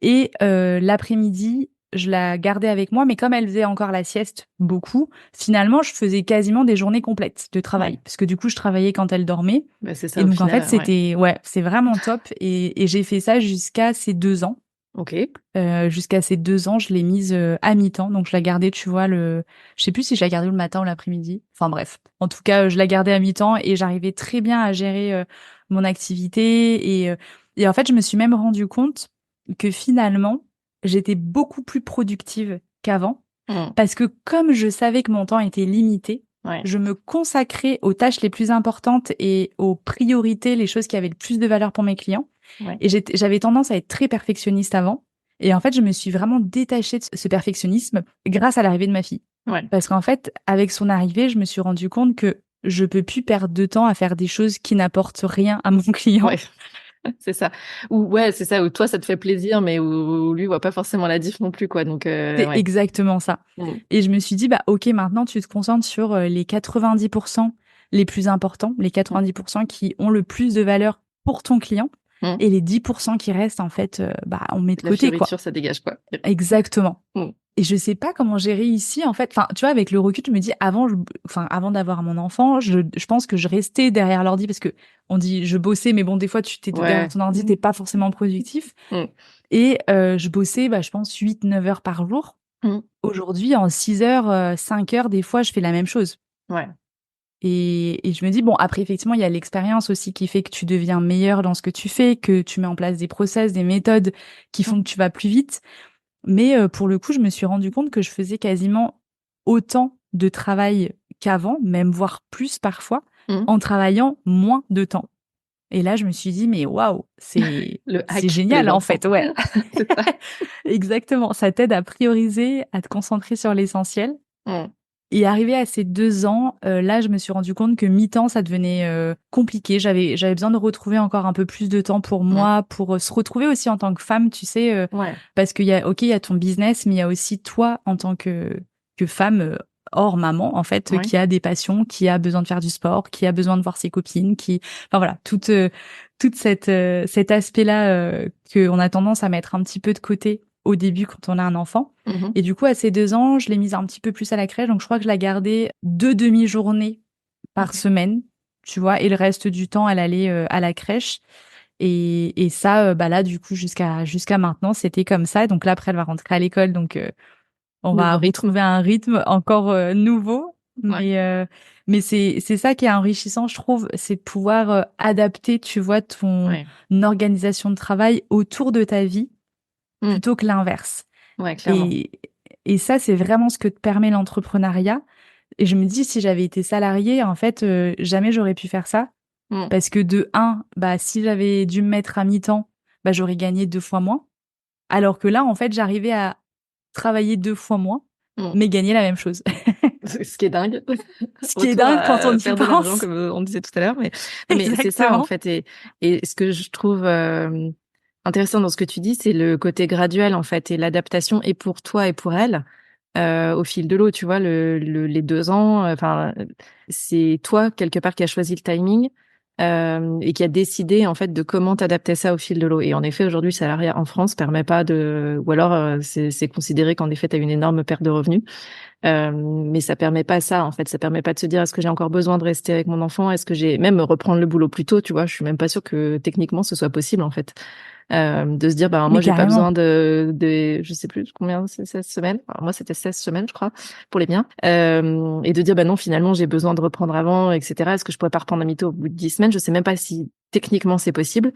Et l'après-midi, je la gardais avec moi, mais comme elle faisait encore la sieste beaucoup, finalement, je faisais quasiment des journées complètes de travail, Ouais. parce que du coup, je travaillais quand elle dormait. Bah, c'est ça Et au donc en fait, final, ouais. ouais, c'est vraiment top. Et j'ai fait ça jusqu'à ses 2 ans. Ok. Jusqu'à ses 2 ans, je l'ai mise à mi-temps. Donc, je la gardais, tu vois, je sais plus si je la gardais le matin ou l'après-midi. Enfin, bref. En tout cas, je la gardais à mi-temps et j'arrivais très bien à gérer mon activité. Et en fait, je me suis même rendu compte que finalement, j'étais beaucoup plus productive qu'avant. Mm. Parce que comme je savais que mon temps était limité, Ouais. je me consacrais aux tâches les plus importantes et aux priorités, les choses qui avaient le plus de valeur pour mes clients. Ouais. Et j'avais tendance à être très perfectionniste avant. Et en fait, je me suis vraiment détachée de ce perfectionnisme grâce à l'arrivée de ma fille. Ouais. Parce qu'en fait, avec son arrivée, je me suis rendu compte que je peux plus perdre de temps à faire des choses qui n'apportent rien à mon Ouais. client. C'est ça. Ou ouais, c'est ça, où toi, ça te fait plaisir, mais où lui voit pas forcément la diff non plus, quoi. Donc, C'est ouais. exactement ça. Mm. Et je me suis dit, ok, maintenant tu te concentres sur les 90% les plus importants, les Mm. 90% qui ont le plus de valeur pour ton client. Mm. Et les 10% qui restent, en fait, on met de La côté, quoi. fioriture, ça dégage, quoi. Exactement. Mm. Et je sais pas comment j'ai réussi, en fait. Enfin, tu vois, avec le recul, je me dis, avant d'avoir mon enfant, je pense que je restais derrière l'ordi parce que on dit je bossais, mais bon, des fois, tu t'es derrière Ouais. ton ordi, t'es pas forcément productif. Mm. Et je bossais, je pense, 8, 9 heures par jour. Mm. Aujourd'hui, en 6 heures, 5 heures, des fois, je fais la même chose. Ouais. Et je me dis, bon, après, effectivement, il y a l'expérience aussi qui fait que tu deviens meilleur dans ce que tu fais, que tu mets en place des process, des méthodes qui Mm. font que tu vas plus vite. Mais pour le coup, je me suis rendu compte que je faisais quasiment autant de travail qu'avant, même voire plus parfois, Mm. en travaillant moins de temps. Et là, je me suis dit, mais waouh, Le c'est hack des génial, en enfants. fait, ouais. C'est ça. Exactement. Ça t'aide à prioriser, à te concentrer sur l'essentiel. Mm. Et arrivé à ces 2 ans, là, je me suis rendu compte que mi-temps, ça devenait compliqué. J'avais besoin de retrouver encore un peu plus de temps pour Mm. moi, pour se retrouver aussi en tant que femme, tu sais, Ouais. parce il y a ton business, mais il y a aussi toi en tant que femme hors maman, en fait, Ouais. qui a des passions, qui a besoin de faire du sport, qui a besoin de voir ses copines, enfin voilà, toute cet aspect-là qu'on a tendance à mettre un petit peu de côté au début quand on a un enfant. Mhm. Et du coup, à ces 2 ans, je l'ai mise un petit peu plus à la crèche. Donc, je crois que je la gardais 2 demi-journées par Ok. semaine, tu vois, et le reste du temps, elle allait à la crèche. Et ça, là, du coup, jusqu'à maintenant, c'était comme ça. Donc là, après, elle va rentrer à l'école. Donc, on va Nouveau rythme. retrouver un rythme encore nouveau. Ouais. Mais c'est ça qui est enrichissant, je trouve, c'est de pouvoir adapter, tu vois, ton Ouais. organisation de travail autour de ta vie Mm. plutôt que l'inverse. Ouais, clairement. Et, et ça, c'est vraiment ce que te permet l'entrepreneuriat. Et je me dis, si j'avais été salariée, en fait, jamais j'aurais pu faire ça. Mm. Parce que de un, si j'avais dû me mettre à mi-temps, j'aurais gagné 2 fois moins. Alors que là, en fait, j'arrivais à travailler 2 fois moins, Mm. mais gagner la même chose. Ce qui est dingue. Ce qui est Retour dingue quand on à y faire de l'argent, pense. comme on disait tout à l'heure. Mais, non, mais c'est ça, en Exactement. fait. Et ce que je trouve intéressant dans ce que tu dis, c'est le côté graduel, en fait, et l'adaptation, et pour toi et pour elle, au fil de l'eau. Tu vois, les 2 ans, enfin, c'est toi, quelque part, qui a choisi le timing. et qui a décidé en fait de comment t'adapter ça au fil de l'eau. Et en effet, aujourd'hui, le salariat en France permet pas de, ou alors c'est considéré qu'en effet, tu as une énorme perte de revenus. Mais ça permet pas ça, en fait. Ça permet pas de se dire, est-ce que j'ai encore besoin de rester avec mon enfant? Est-ce que j'ai même reprendre le boulot plus tôt, tu vois? Je suis même pas sûre que techniquement ce soit possible, en fait. De se dire, bah, Mais moi, j'ai pas carrément. besoin je sais plus combien, c'est 16 semaines. Alors, moi, c'était 16 semaines, je crois, pour les miens. Et de dire, bah non, finalement, j'ai besoin de reprendre avant, etc. Est-ce que je pourrais pas reprendre à mi-temps au bout de 10 semaines? Je sais même pas si techniquement c'est possible.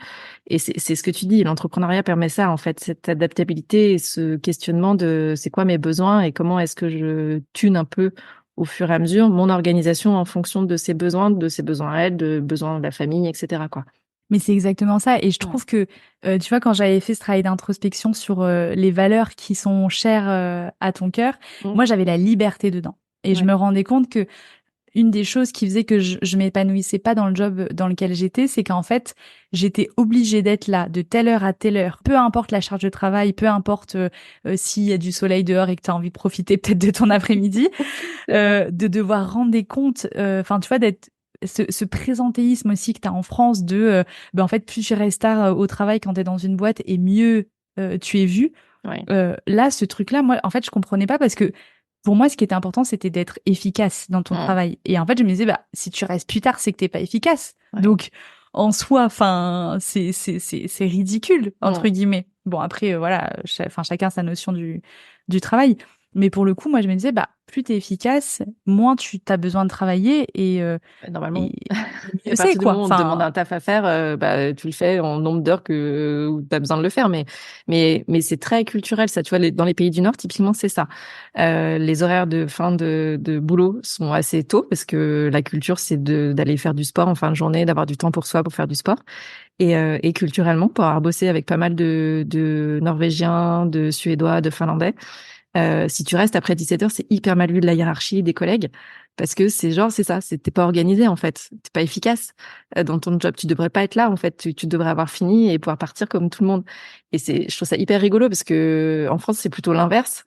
Et c'est ce que tu dis. L'entrepreneuriat permet ça, en fait, cette adaptabilité et ce questionnement de c'est quoi mes besoins et comment est-ce que je tune un peu au fur et à mesure mon organisation en fonction de ses besoins à elle, de besoins de la famille, etc., quoi. Mais c'est exactement ça. Et je Ouais. trouve que, tu vois, quand j'avais fait ce travail d'introspection sur les valeurs qui sont chères à ton cœur, Mm. moi, j'avais la liberté dedans. Et je Ouais. me rendais compte que une des choses qui faisait que je m'épanouissais pas dans le job dans lequel j'étais, c'est qu'en fait, j'étais obligée d'être là de telle heure à telle heure. Peu importe la charge de travail, peu importe s'il y a du soleil dehors et que tu as envie de profiter peut-être de ton après-midi, C'est ça. de devoir rendre des comptes, enfin, tu vois, d'être ce présentéisme aussi que tu as en France de, ben, en fait, plus tu restes tard au travail quand tu es dans une boîte et mieux tu es vu. Ouais. Là, ce truc-là, moi, en fait, je comprenais pas parce que pour moi, ce qui était important, c'était d'être efficace dans ton Mm. travail. Et en fait, je me disais, bah, si tu restes plus tard, c'est que t'es pas efficace. Ouais. Donc, en soi, enfin, c'est ridicule, entre Mm. guillemets. Bon, après, voilà, enfin, chacun sa notion du travail. Mais pour le coup, moi, je me disais, bah, plus t'es efficace, moins tu as besoin de travailler Normalement, oui. et Et mieux à c'est, partir du quoi. moment où on te demande Enfin, un taf à faire, bah, tu le fais en nombre d'heures où tu as besoin de le faire. Mais c'est très culturel, ça. Tu vois, dans les pays du Nord, typiquement, c'est ça. Les horaires de fin de boulot sont assez tôt parce que la culture, c'est d'aller faire du sport en fin de journée, d'avoir du temps pour soi pour faire du sport. Et culturellement, pour avoir bossé avec pas mal de Norvégiens, de Suédois, de Finlandais, si tu restes après 17 heures, c'est hyper mal vu de la hiérarchie des collègues parce que c'est genre, c'est ça, t'es pas organisé en fait, t'es pas efficace dans ton job. Tu devrais pas être là en fait, tu devrais avoir fini et pouvoir partir comme tout le monde. Et je trouve ça hyper rigolo parce que en France, c'est plutôt l'inverse.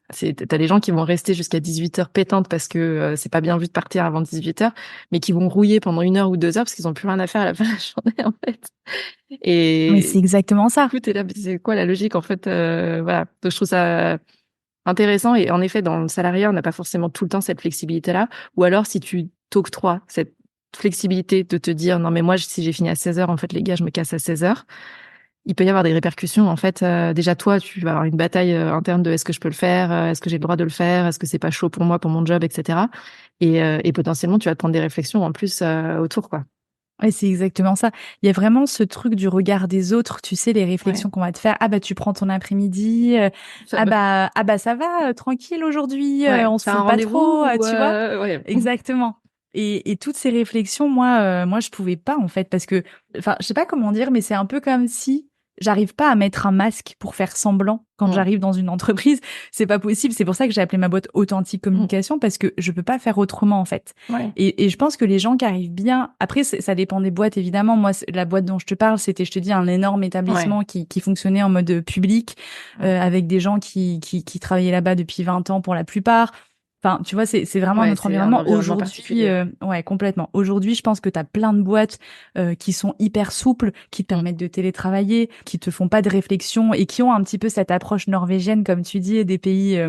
T'as des gens qui vont rester jusqu'à 18 heures pétantes parce que c'est pas bien vu de partir avant 18 heures, mais qui vont rouiller pendant 1 heure ou 2 heures parce qu'ils ont plus rien à faire à la fin de la journée en fait. mais c'est Et exactement du ça. coup, t'es là, mais c'est quoi la logique en fait, voilà. Donc je trouve ça intéressant. Et en effet, dans le salariat, on n'a pas forcément tout le temps cette flexibilité-là. Ou alors, si tu t'octroies cette flexibilité de te dire, non, mais moi, si j'ai fini à 16 heures, en fait, les gars, je me casse à 16 heures, il peut y avoir des répercussions. En fait, déjà, toi, tu vas avoir une bataille interne de est-ce que je peux le faire? Est-ce que j'ai le droit de le faire? Est-ce que c'est pas chaud pour moi, pour mon job, etc. Et potentiellement, tu vas te prendre des réflexions en plus autour, quoi. Ouais, c'est exactement ça. Il y a vraiment ce truc du regard des autres, tu sais, les Ouais. réflexions qu'on va te faire. Ah bah tu prends ton après-midi. Fameux. Ah bah ça va, tranquille aujourd'hui. Ouais. On se T'as un foule pas rendez-vous trop, ou tu vois. ouais. Exactement. Et toutes ces réflexions, moi, je pouvais pas en fait parce que, enfin, je sais pas comment dire, mais c'est un peu comme si j'arrive pas à mettre un masque pour faire semblant quand Mm. j'arrive dans une entreprise. C'est pas possible. C'est pour ça que j'ai appelé ma boîte Authentique Mm. Communication parce que je peux pas faire autrement en fait. Ouais. Et je pense que les gens qui arrivent bien, après, ça dépend des boîtes, évidemment. Moi, la boîte dont je te parle, c'était, je te dis, un énorme Ouais. établissement qui fonctionnait en mode public, Ouais. avec des gens qui travaillaient là-bas depuis 20 ans pour la plupart. Enfin, tu vois, c'est vraiment Ouais, notre c'est un environnement. environnement Aujourd'hui, particulier. ouais, complètement. Aujourd'hui, je pense que tu as plein de boîtes qui sont hyper souples, qui te Mm. permettent de télétravailler, qui te font pas de réflexion et qui ont un petit peu cette approche norvégienne, comme tu dis, des pays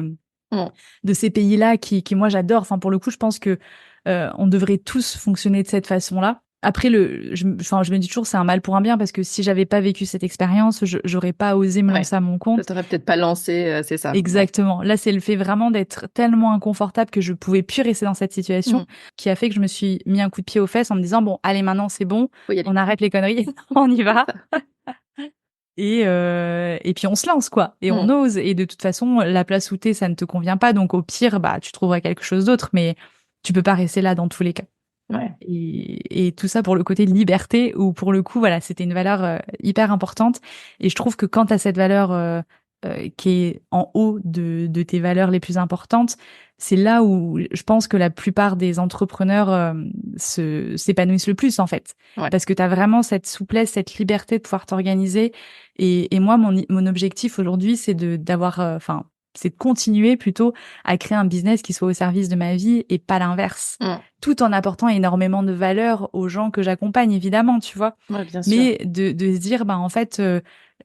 Mm. de ces pays-là qui moi j'adore. Enfin pour le coup, je pense que on devrait tous fonctionner de cette façon-là. Après enfin je me dis toujours c'est un mal pour un bien parce que si j'avais pas vécu cette expérience, j'aurais pas osé me Ouais. lancer à mon Ça compte. t'aurait peut-être pas lancé, c'est ça. Ouais. Exactement. Là, c'est le fait vraiment d'être tellement inconfortable que je pouvais plus rester dans cette situation Mm. qui a fait que je me suis mis un coup de pied aux fesses en me disant bon, allez maintenant c'est bon, Faut y aller. on arrête les conneries, on y C'est va. ça. Et puis on se lance quoi et on Mm. ose et de toute façon la place où t'es ça ne te convient pas donc au pire bah tu trouveras quelque chose d'autre mais tu peux pas rester là dans tous les cas Ouais. et tout ça pour le côté de liberté où pour le coup voilà c'était une valeur hyper importante et je trouve que quand t'as cette valeur qui est en haut de tes valeurs les plus importantes c'est là où je pense que la plupart des entrepreneurs s'épanouissent le plus en fait Ouais. parce que tu as vraiment cette souplesse, cette liberté de pouvoir t'organiser. Et moi, mon objectif aujourd'hui, c'est d'avoir, enfin, c'est de continuer plutôt à créer un business qui soit au service de ma vie et pas l'inverse. Tout en apportant énormément de valeur aux gens que j'accompagne, évidemment, tu vois. Ouais, bien sûr. Mais de se dire, en fait,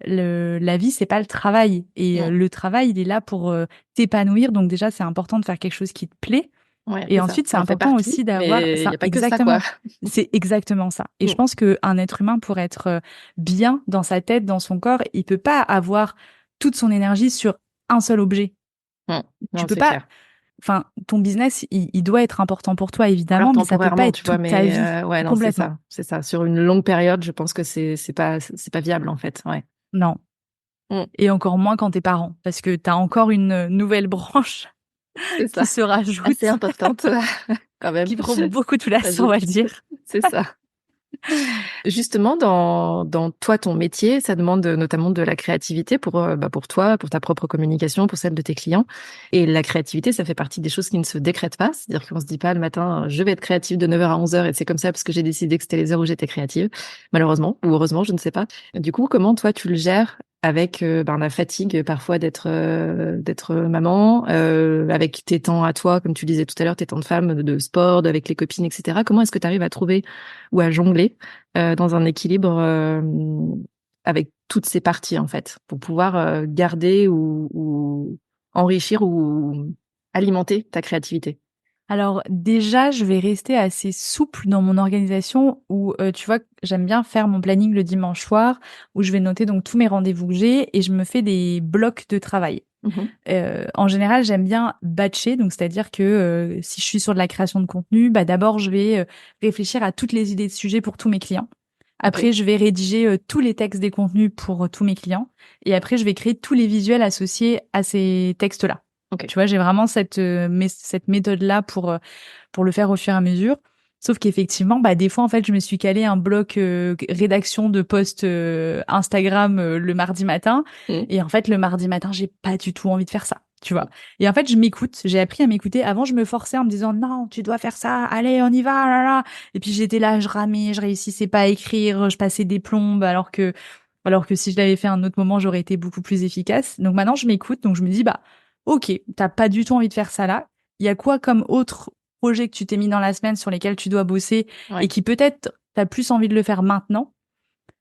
la vie, c'est pas le travail. Et le travail, il est là pour t'épanouir. Donc déjà, c'est important de faire quelque chose qui te plaît. Ouais, Et c'est ensuite, ça. c'est important aussi d'avoir Mais il ça. n'y a pas que ça, Exactement. quoi. C'est exactement ça. Et je pense qu'un être humain, pour être bien dans sa tête, dans son corps, il peut pas avoir toute son énergie sur un seul objet. Non, Tu peux c'est pas. clair. Enfin, ton business, il doit être important pour toi, évidemment, Alors mais ça peut pas temporairement, être tu vois, toute ta mais vie. ouais, non, Complètement. c'est ça. Sur une longue période, je pense que c'est pas viable en fait. Ouais. Non. Et encore moins quand t'es parent, parce que t'as encore une nouvelle branche C'est qui ça. se rajoute, Assez importante quand même. qui prend beaucoup de place, on va dire. C'est ça. Justement, dans toi, ton métier, ça demande notamment de la créativité pour toi, pour ta propre communication, pour celle de tes clients. Et la créativité, ça fait partie des choses qui ne se décrètent pas. C'est-à-dire qu'on se dit pas le matin, je vais être créative de 9h à 11h et c'est comme ça parce que j'ai décidé que c'était les heures où j'étais créative. Malheureusement, ou heureusement, je ne sais pas. Du coup, comment toi, tu le gères avec la fatigue parfois d'être maman, avec tes temps à toi, comme tu disais tout à l'heure, tes temps de femme, de sport, avec les copines, etc. Comment est-ce que tu arrives à trouver ou à jongler dans un équilibre avec toutes ces parties en fait, pour pouvoir garder ou enrichir ou alimenter ta créativité? Alors déjà, je vais rester assez souple dans mon organisation où, tu vois, j'aime bien faire mon planning le dimanche soir où je vais noter donc tous mes rendez-vous que j'ai et je me fais des blocs de travail. En général, j'aime bien batcher, donc c'est-à-dire que si je suis sur de la création de contenu, d'abord je vais réfléchir à toutes les idées de sujets pour tous mes clients. Après, je vais rédiger tous les textes des contenus pour tous mes clients. Et après, je vais créer tous les visuels associés à ces textes-là. Tu vois, j'ai vraiment cette méthode-là pour le faire au fur et à mesure. Sauf qu'effectivement, des fois, en fait, je me suis calé un bloc rédaction de posts Instagram le mardi matin. Et en fait, le mardi matin, j'ai pas du tout envie de faire ça, tu vois. Et en fait, je m'écoute. J'ai appris à m'écouter. Avant, je me forçais en me disant, non, tu dois faire ça. Allez, on y va, là, là. Et puis, j'étais là, je ramais, je réussissais pas à écrire, je passais des plombes, alors que si je l'avais fait à un autre moment, j'aurais été beaucoup plus efficace. Donc maintenant, je m'écoute. Donc, je me dis, ok, t'as pas du tout envie de faire ça là. Il y a quoi comme autre projet que tu t'es mis dans la semaine sur lesquels tu dois bosser et qui peut-être t'as plus envie de le faire maintenant?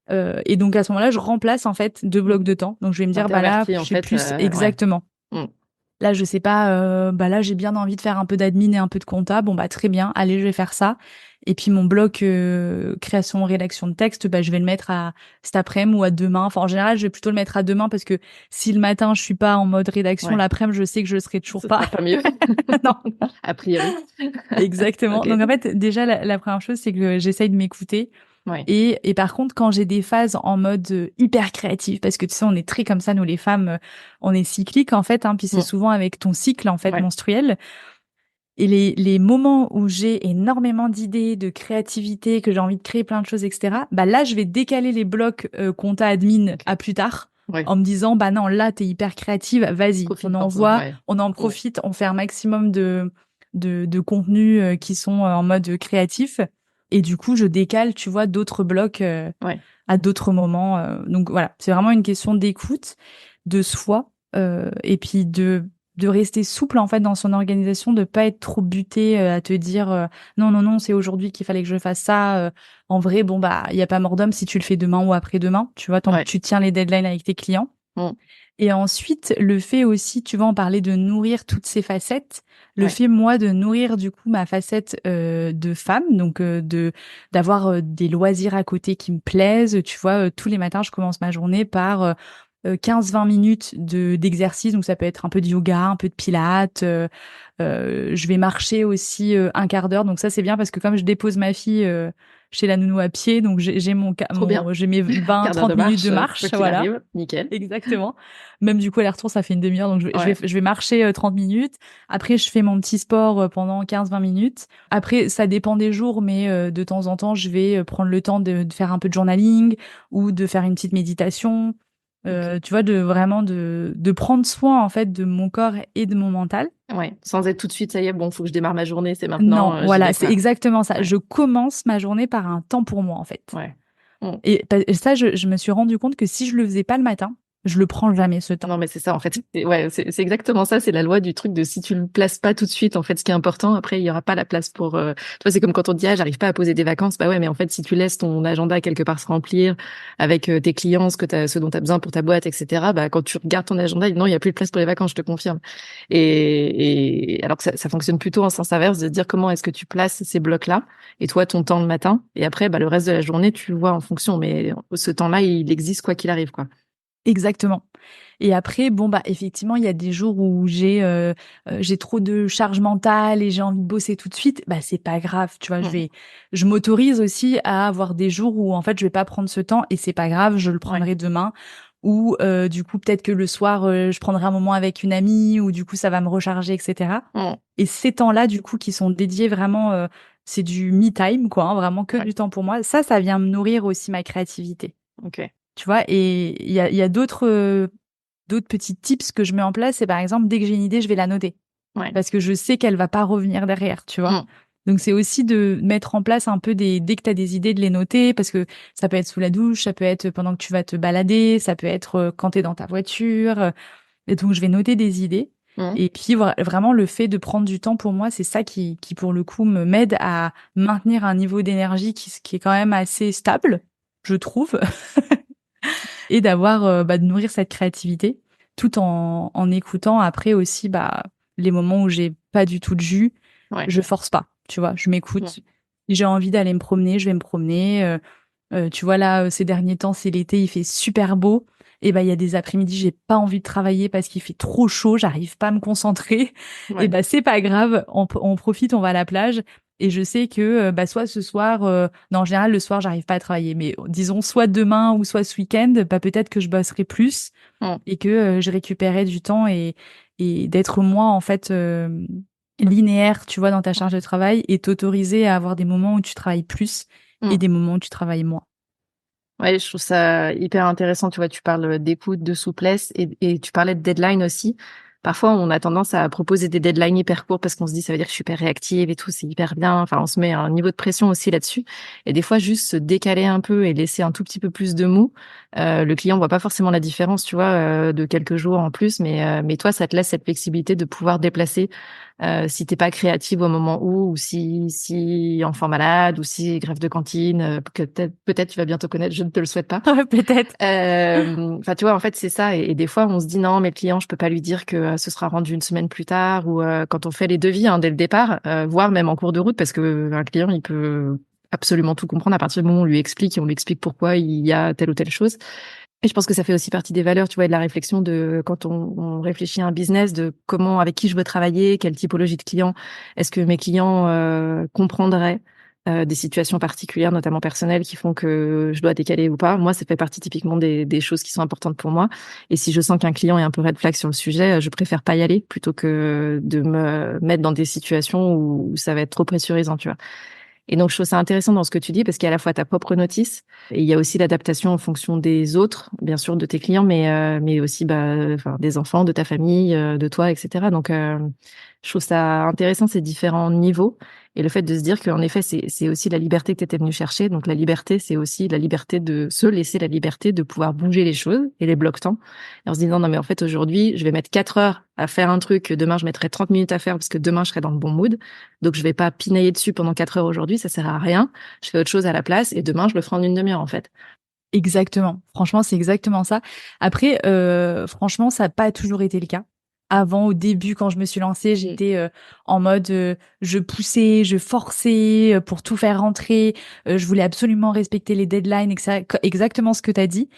Et donc à ce moment-là, je remplace en fait 2 blocs de temps. Donc je vais me dire là, je suis plus exactement. Là, je sais pas, là j'ai bien envie de faire un peu d'admin et un peu de compta. Bon très bien, allez, je vais faire ça. Et puis mon bloc création rédaction de texte, je vais le mettre à cet après-midi ou à demain. Enfin en général, je vais plutôt le mettre à demain parce que si le matin je suis pas en mode rédaction, l'après-midi je sais que je le serai toujours pas. Pas mieux. Non, a priori. Exactement. Donc en fait, déjà la première chose c'est que j'essaye de m'écouter. Et par contre, quand j'ai des phases en mode hyper créatif, parce que tu sais, on est très comme ça, nous les femmes, on est cycliques en fait, puis c'est souvent avec ton cycle en fait menstruel. Et les moments où j'ai énormément d'idées, de créativité, que j'ai envie de créer plein de choses, etc. Là, je vais décaler les blocs compta admin à plus tard. En me disant, non, là, t'es hyper créative, vas-y, on envoie, on en profite, on fait un maximum de contenus qui sont en mode créatif. Et du coup, je décale, tu vois, d'autres blocs à d'autres moments. Donc voilà, c'est vraiment une question d'écoute, de soi, et puis de rester souple en fait dans son organisation, de pas être trop buté à te dire non, c'est aujourd'hui qu'il fallait que je fasse ça. En vrai, il y a pas mort d'homme si tu le fais demain ou après-demain, tu vois, tant que tu tiens les deadlines avec tes clients. Et ensuite, le fait aussi, tu vas en parler de nourrir toutes ces facettes. Le fait, moi, de nourrir du coup ma facette de femme, donc d'avoir des loisirs à côté qui me plaisent. Tu vois, tous les matins, je commence ma journée par 15-20 minutes d'exercice. Donc ça peut être un peu de yoga, un peu de pilates. Je vais marcher aussi un quart d'heure. Donc ça, c'est bien parce que comme je dépose ma fille chez la nounou à pied, donc j'ai j'ai mes 20-30 minutes de marche, voilà. Arrive. Nickel. Exactement. Même du coup, aller-retour, ça fait une demi-heure. Donc, je vais marcher 30 minutes. Après, je fais mon petit sport pendant 15-20 minutes. Après, ça dépend des jours, mais de temps en temps, je vais prendre le temps de faire un peu de journaling ou de faire une petite méditation. Tu vois, de prendre soin, en fait, de mon corps et de mon mental. Sans être tout de suite, ça y est, bon, faut que je démarre ma journée, c'est maintenant. Non, voilà, c'est exactement ça. Je commence ma journée par un temps pour moi, en fait. Et ça, je me suis rendu compte que si je le faisais pas le matin, je le prends jamais ce temps. Non, mais c'est ça, en fait. C'est exactement ça. C'est la loi du truc de si tu le places pas tout de suite, en fait, ce qui est important, après, il y aura pas la place pour, tu vois, c'est comme quand on dit, ah, j'arrive pas à poser des vacances. Bah ouais, mais en fait, si tu laisses ton agenda quelque part se remplir avec tes clients, ce dont tu as besoin pour ta boîte, etc., bah, quand tu regardes ton agenda, non, il y a plus de place pour les vacances, je te confirme. Et alors que ça fonctionne plutôt en sens inverse, de dire comment est-ce que tu places ces blocs-là, et toi, ton temps le matin, et après, bah, le reste de la journée, tu le vois en fonction, mais ce temps-là, il existe quoi qu'il arrive, quoi. Exactement. Et après, bon, bah, effectivement, il y a des jours où j'ai trop de charge mentale et j'ai envie de bosser tout de suite. Bah, c'est pas grave, tu vois, je m'autorise aussi à avoir des jours où, en fait, je vais pas prendre ce temps et c'est pas grave, je le prendrai demain. Ou, du coup, peut-être que le soir, je prendrai un moment avec une amie ou du coup, ça va me recharger, etc. Et ces temps-là, du coup, qui sont dédiés vraiment, c'est du me time, quoi, hein, vraiment que du temps pour moi. Ça vient me nourrir aussi ma créativité. Ok. Tu vois, et il y a d'autres petits tips que je mets en place, c'est par exemple, dès que j'ai une idée, je vais la noter. Ouais. Parce que je sais qu'elle va pas revenir derrière, tu vois. Donc, c'est aussi de mettre en place un peu dès que tu as des idées, de les noter, parce que ça peut être sous la douche, ça peut être pendant que tu vas te balader, ça peut être quand tu es dans ta voiture. Et donc, je vais noter des idées. Et puis, vraiment, le fait de prendre du temps pour moi, c'est ça qui pour le coup, m'aide à maintenir un niveau d'énergie qui est quand même assez stable, je trouve. Et d'avoir de nourrir cette créativité tout en écoutant après aussi les moments où j'ai pas du tout de jus, je force pas, tu vois, je m'écoute. Si j'ai envie d'aller me promener, je vais me promener. Tu vois là, ces derniers temps, c'est l'été, il fait super beau. Et il y a des après-midi, j'ai pas envie de travailler parce qu'il fait trop chaud, j'arrive pas à me concentrer. Et c'est pas grave, on profite, on va à la plage. Et je sais que soit ce soir, non, en général le soir j'arrive pas à travailler, mais disons soit demain ou soit ce week-end, peut-être que je bosserai plus et que je récupérerai du temps et d'être moins en fait linéaire, tu vois, dans ta charge de travail et t'autoriser à avoir des moments où tu travailles plus et des moments où tu travailles moins. Ouais, je trouve ça hyper intéressant. Tu vois, tu parles d'écoute, de souplesse et tu parlais de deadline aussi. Parfois, on a tendance à proposer des deadlines hyper courts parce qu'on se dit ça veut dire que je suis hyper réactive et tout, c'est hyper bien. Enfin, on se met un niveau de pression aussi là-dessus. Et des fois, juste se décaler un peu et laisser un tout petit peu plus de mou. Le client voit pas forcément la différence, tu vois, de quelques jours en plus, mais toi, ça te laisse cette flexibilité de pouvoir déplacer si t'es pas créative au moment ou si enfant malade ou si grève de cantine, que peut-être tu vas bientôt connaître, je ne te le souhaite pas. Peut-être. Enfin, tu vois, en fait, c'est ça. Et des fois, on se dit non, mais le client, je peux pas lui dire que ce sera rendu une semaine plus tard ou quand on fait les devis dès le départ, voire même en cours de route, parce que un client, il peut absolument tout comprendre à partir du moment où on lui explique et on lui explique pourquoi il y a telle ou telle chose. Et je pense que ça fait aussi partie des valeurs, tu vois, et de la réflexion de quand on réfléchit à un business, de comment, avec qui je veux travailler, quelle typologie de clients, est-ce que mes clients comprendraient des situations particulières, notamment personnelles, qui font que je dois décaler ou pas. Moi, ça fait partie typiquement des choses qui sont importantes pour moi. Et si je sens qu'un client est un peu red flag sur le sujet, je préfère pas y aller plutôt que de me mettre dans des situations où ça va être trop pressurisant, tu vois. Et donc, je trouve ça intéressant dans ce que tu dis parce qu'il y a à la fois ta propre notice et il y a aussi l'adaptation en fonction des autres, bien sûr, de tes clients, mais aussi des enfants, de ta famille, de toi, etc. Donc, je trouve ça intéressant ces différents niveaux et le fait de se dire qu'en effet, c'est aussi la liberté que tu étais venu chercher. Donc, la liberté, c'est aussi la liberté de se laisser la liberté de pouvoir bouger les choses et les blocs-temps. Et en se disant, non, mais en fait, aujourd'hui, je vais mettre 4 heures à faire un truc, demain, je mettrai 30 minutes à faire parce que demain, je serai dans le bon mood. Donc, je vais pas pinailler dessus pendant 4 heures aujourd'hui, ça sert à rien. Je fais autre chose à la place et demain, je le ferai en une demi-heure, en fait. Exactement. Franchement, c'est exactement ça. Après, franchement, ça n'a pas toujours été le cas. Avant, au début, quand je me suis lancée, j'étais en mode je poussais, je forçais pour tout faire rentrer. Je voulais absolument respecter les deadlines, exactement ce que tu as dit.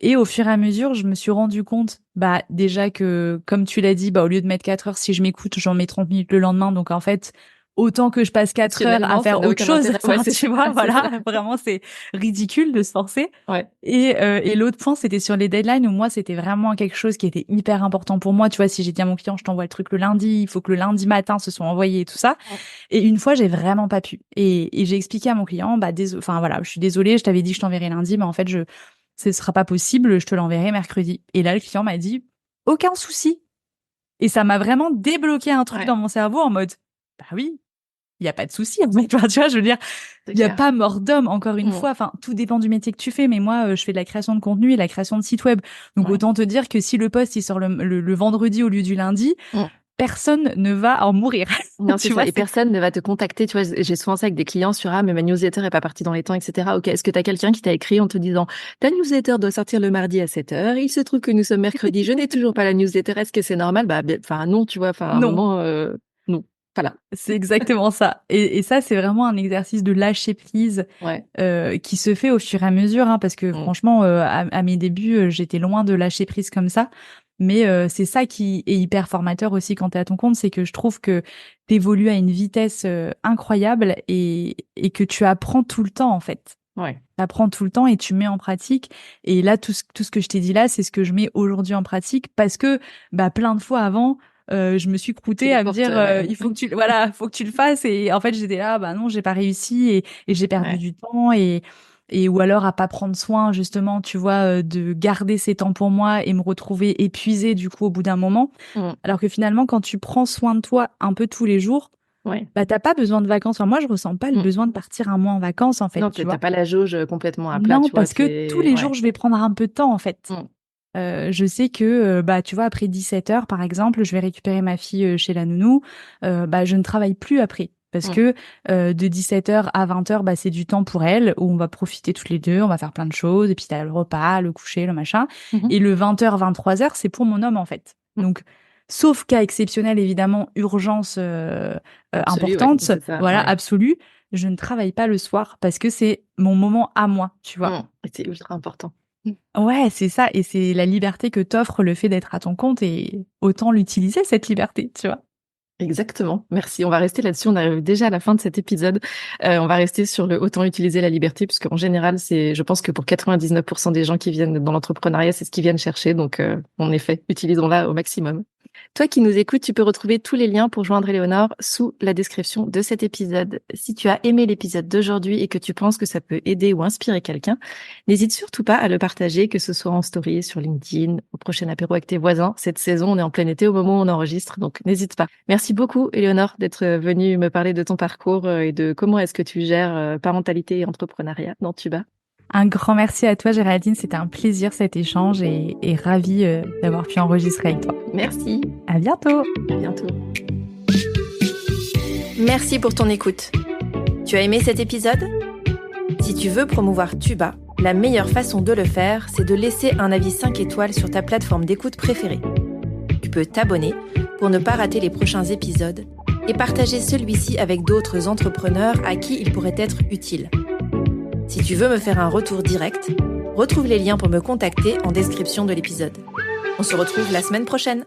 Et au fur et à mesure, je me suis rendu compte, déjà que, comme tu l'as dit, au lieu de mettre 4 heures, si je m'écoute, j'en mets 30 minutes le lendemain. Donc, en fait, autant que je passe 4 heures à faire autre chose. Enfin, tu vois, voilà, vraiment, c'est ridicule de se forcer. Ouais. Et l'autre point, c'était sur les deadlines où moi, c'était vraiment quelque chose qui était hyper important pour moi. Tu vois, si j'ai dit à mon client, je t'envoie le truc le lundi, il faut que le lundi matin ce soit envoyé et tout ça. Ouais. Et une fois, j'ai vraiment pas pu. Et j'ai expliqué à mon client, enfin voilà, je suis désolée, je t'avais dit que je t'enverrai lundi, mais en fait, ce sera pas possible, je te l'enverrai mercredi. Et là, le client m'a dit, aucun souci. Et ça m'a vraiment débloqué un truc dans mon cerveau en mode, bah oui, il y a pas de souci en fait. Enfin, tu vois, je veux dire, C'est il y a clair. pas mort d'homme encore une fois. Enfin, tout dépend du métier que tu fais, mais moi, je fais de la création de contenu et la création de site web. Donc Ouais. autant te dire que si le post il sort le vendredi au lieu du lundi, Mm. personne ne va en mourir. Non, c'est Tu ça. vois, Et personne ne va te contacter. Tu vois, j'ai souvent ça avec des clients sur mais ma newsletter est pas partie dans les temps, etc. Ok, est-ce que tu as quelqu'un qui t'a écrit en te disant ta newsletter doit sortir le mardi à 7h, il se trouve que nous sommes mercredi, je n'ai toujours pas la newsletter, est-ce que c'est normal? Enfin, non, tu vois, enfin, à un non. moment, non. Voilà. C'est exactement ça. Et ça, c'est vraiment un exercice de lâcher prise Ouais. qui se fait au fur et à mesure, hein, parce que franchement, à mes débuts, j'étais loin de lâcher prise comme ça. Mais c'est ça qui est hyper formateur aussi quand t'es à ton compte, c'est que je trouve que t'évolues à une vitesse incroyable et que tu apprends tout le temps en fait. Ouais. T'apprends tout le temps et tu mets en pratique. Et là, tout ce que je t'ai dit là, c'est ce que je mets aujourd'hui en pratique parce que plein de fois avant, je me suis croûtée à me dire il faut que tu le fasses. Et en fait, j'étais là, non, j'ai pas réussi et j'ai perdu du temps et ou alors à pas prendre soin justement, tu vois, de garder ces temps pour moi et me retrouver épuisée du coup au bout d'un moment. Alors que finalement, quand tu prends soin de toi un peu tous les jours, t'as pas besoin de vacances. Enfin, moi, je ressens pas le besoin de partir un mois en vacances, en fait. Non, tu vois. t'as pas la jauge complètement à plat, Non, tu vois. parce que tous les jours, je vais prendre un peu de temps, en fait. Je sais que, tu vois, après 17h, par exemple, je vais récupérer ma fille chez la nounou. Je ne travaille plus après. Parce que de 17h à 20h, c'est du temps pour elle, où on va profiter toutes les deux, on va faire plein de choses, et puis t'as le repas, le coucher, le machin. Et le 20h, 23h, c'est pour mon homme, en fait. Donc, sauf cas exceptionnel, évidemment, urgence importante, absolue, je ne travaille pas le soir parce que c'est mon moment à moi, tu vois. C'est ultra important. Ouais, c'est ça. Et c'est la liberté que t'offre le fait d'être à ton compte et autant l'utiliser, cette liberté, tu vois. Exactement. Merci. On va rester là-dessus. On arrive déjà à la fin de cet épisode. On va rester sur le autant utiliser la liberté, puisque en général, je pense que pour 99% des gens qui viennent dans l'entrepreneuriat, c'est ce qu'ils viennent chercher. Donc, en effet, utilisons-la au maximum. Toi qui nous écoutes, tu peux retrouver tous les liens pour joindre Éléonore sous la description de cet épisode. Si tu as aimé l'épisode d'aujourd'hui et que tu penses que ça peut aider ou inspirer quelqu'un, n'hésite surtout pas à le partager, que ce soit en story, sur LinkedIn, au prochain apéro avec tes voisins. Cette saison, on est en plein été au moment où on enregistre, donc n'hésite pas. Merci beaucoup, Éléonore, d'être venue me parler de ton parcours et de comment est-ce que tu gères parentalité et entrepreneuriat dans Tuba. Un grand merci à toi, Géraldine. C'était un plaisir cet échange et ravie d'avoir pu enregistrer avec toi. Merci. À bientôt. À bientôt. Merci pour ton écoute. Tu as aimé cet épisode ? Si tu veux promouvoir Tuba, la meilleure façon de le faire, c'est de laisser un avis 5 étoiles sur ta plateforme d'écoute préférée. Tu peux t'abonner pour ne pas rater les prochains épisodes et partager celui-ci avec d'autres entrepreneurs à qui il pourrait être utile. Si tu veux me faire un retour direct, retrouve les liens pour me contacter en description de l'épisode. On se retrouve la semaine prochaine.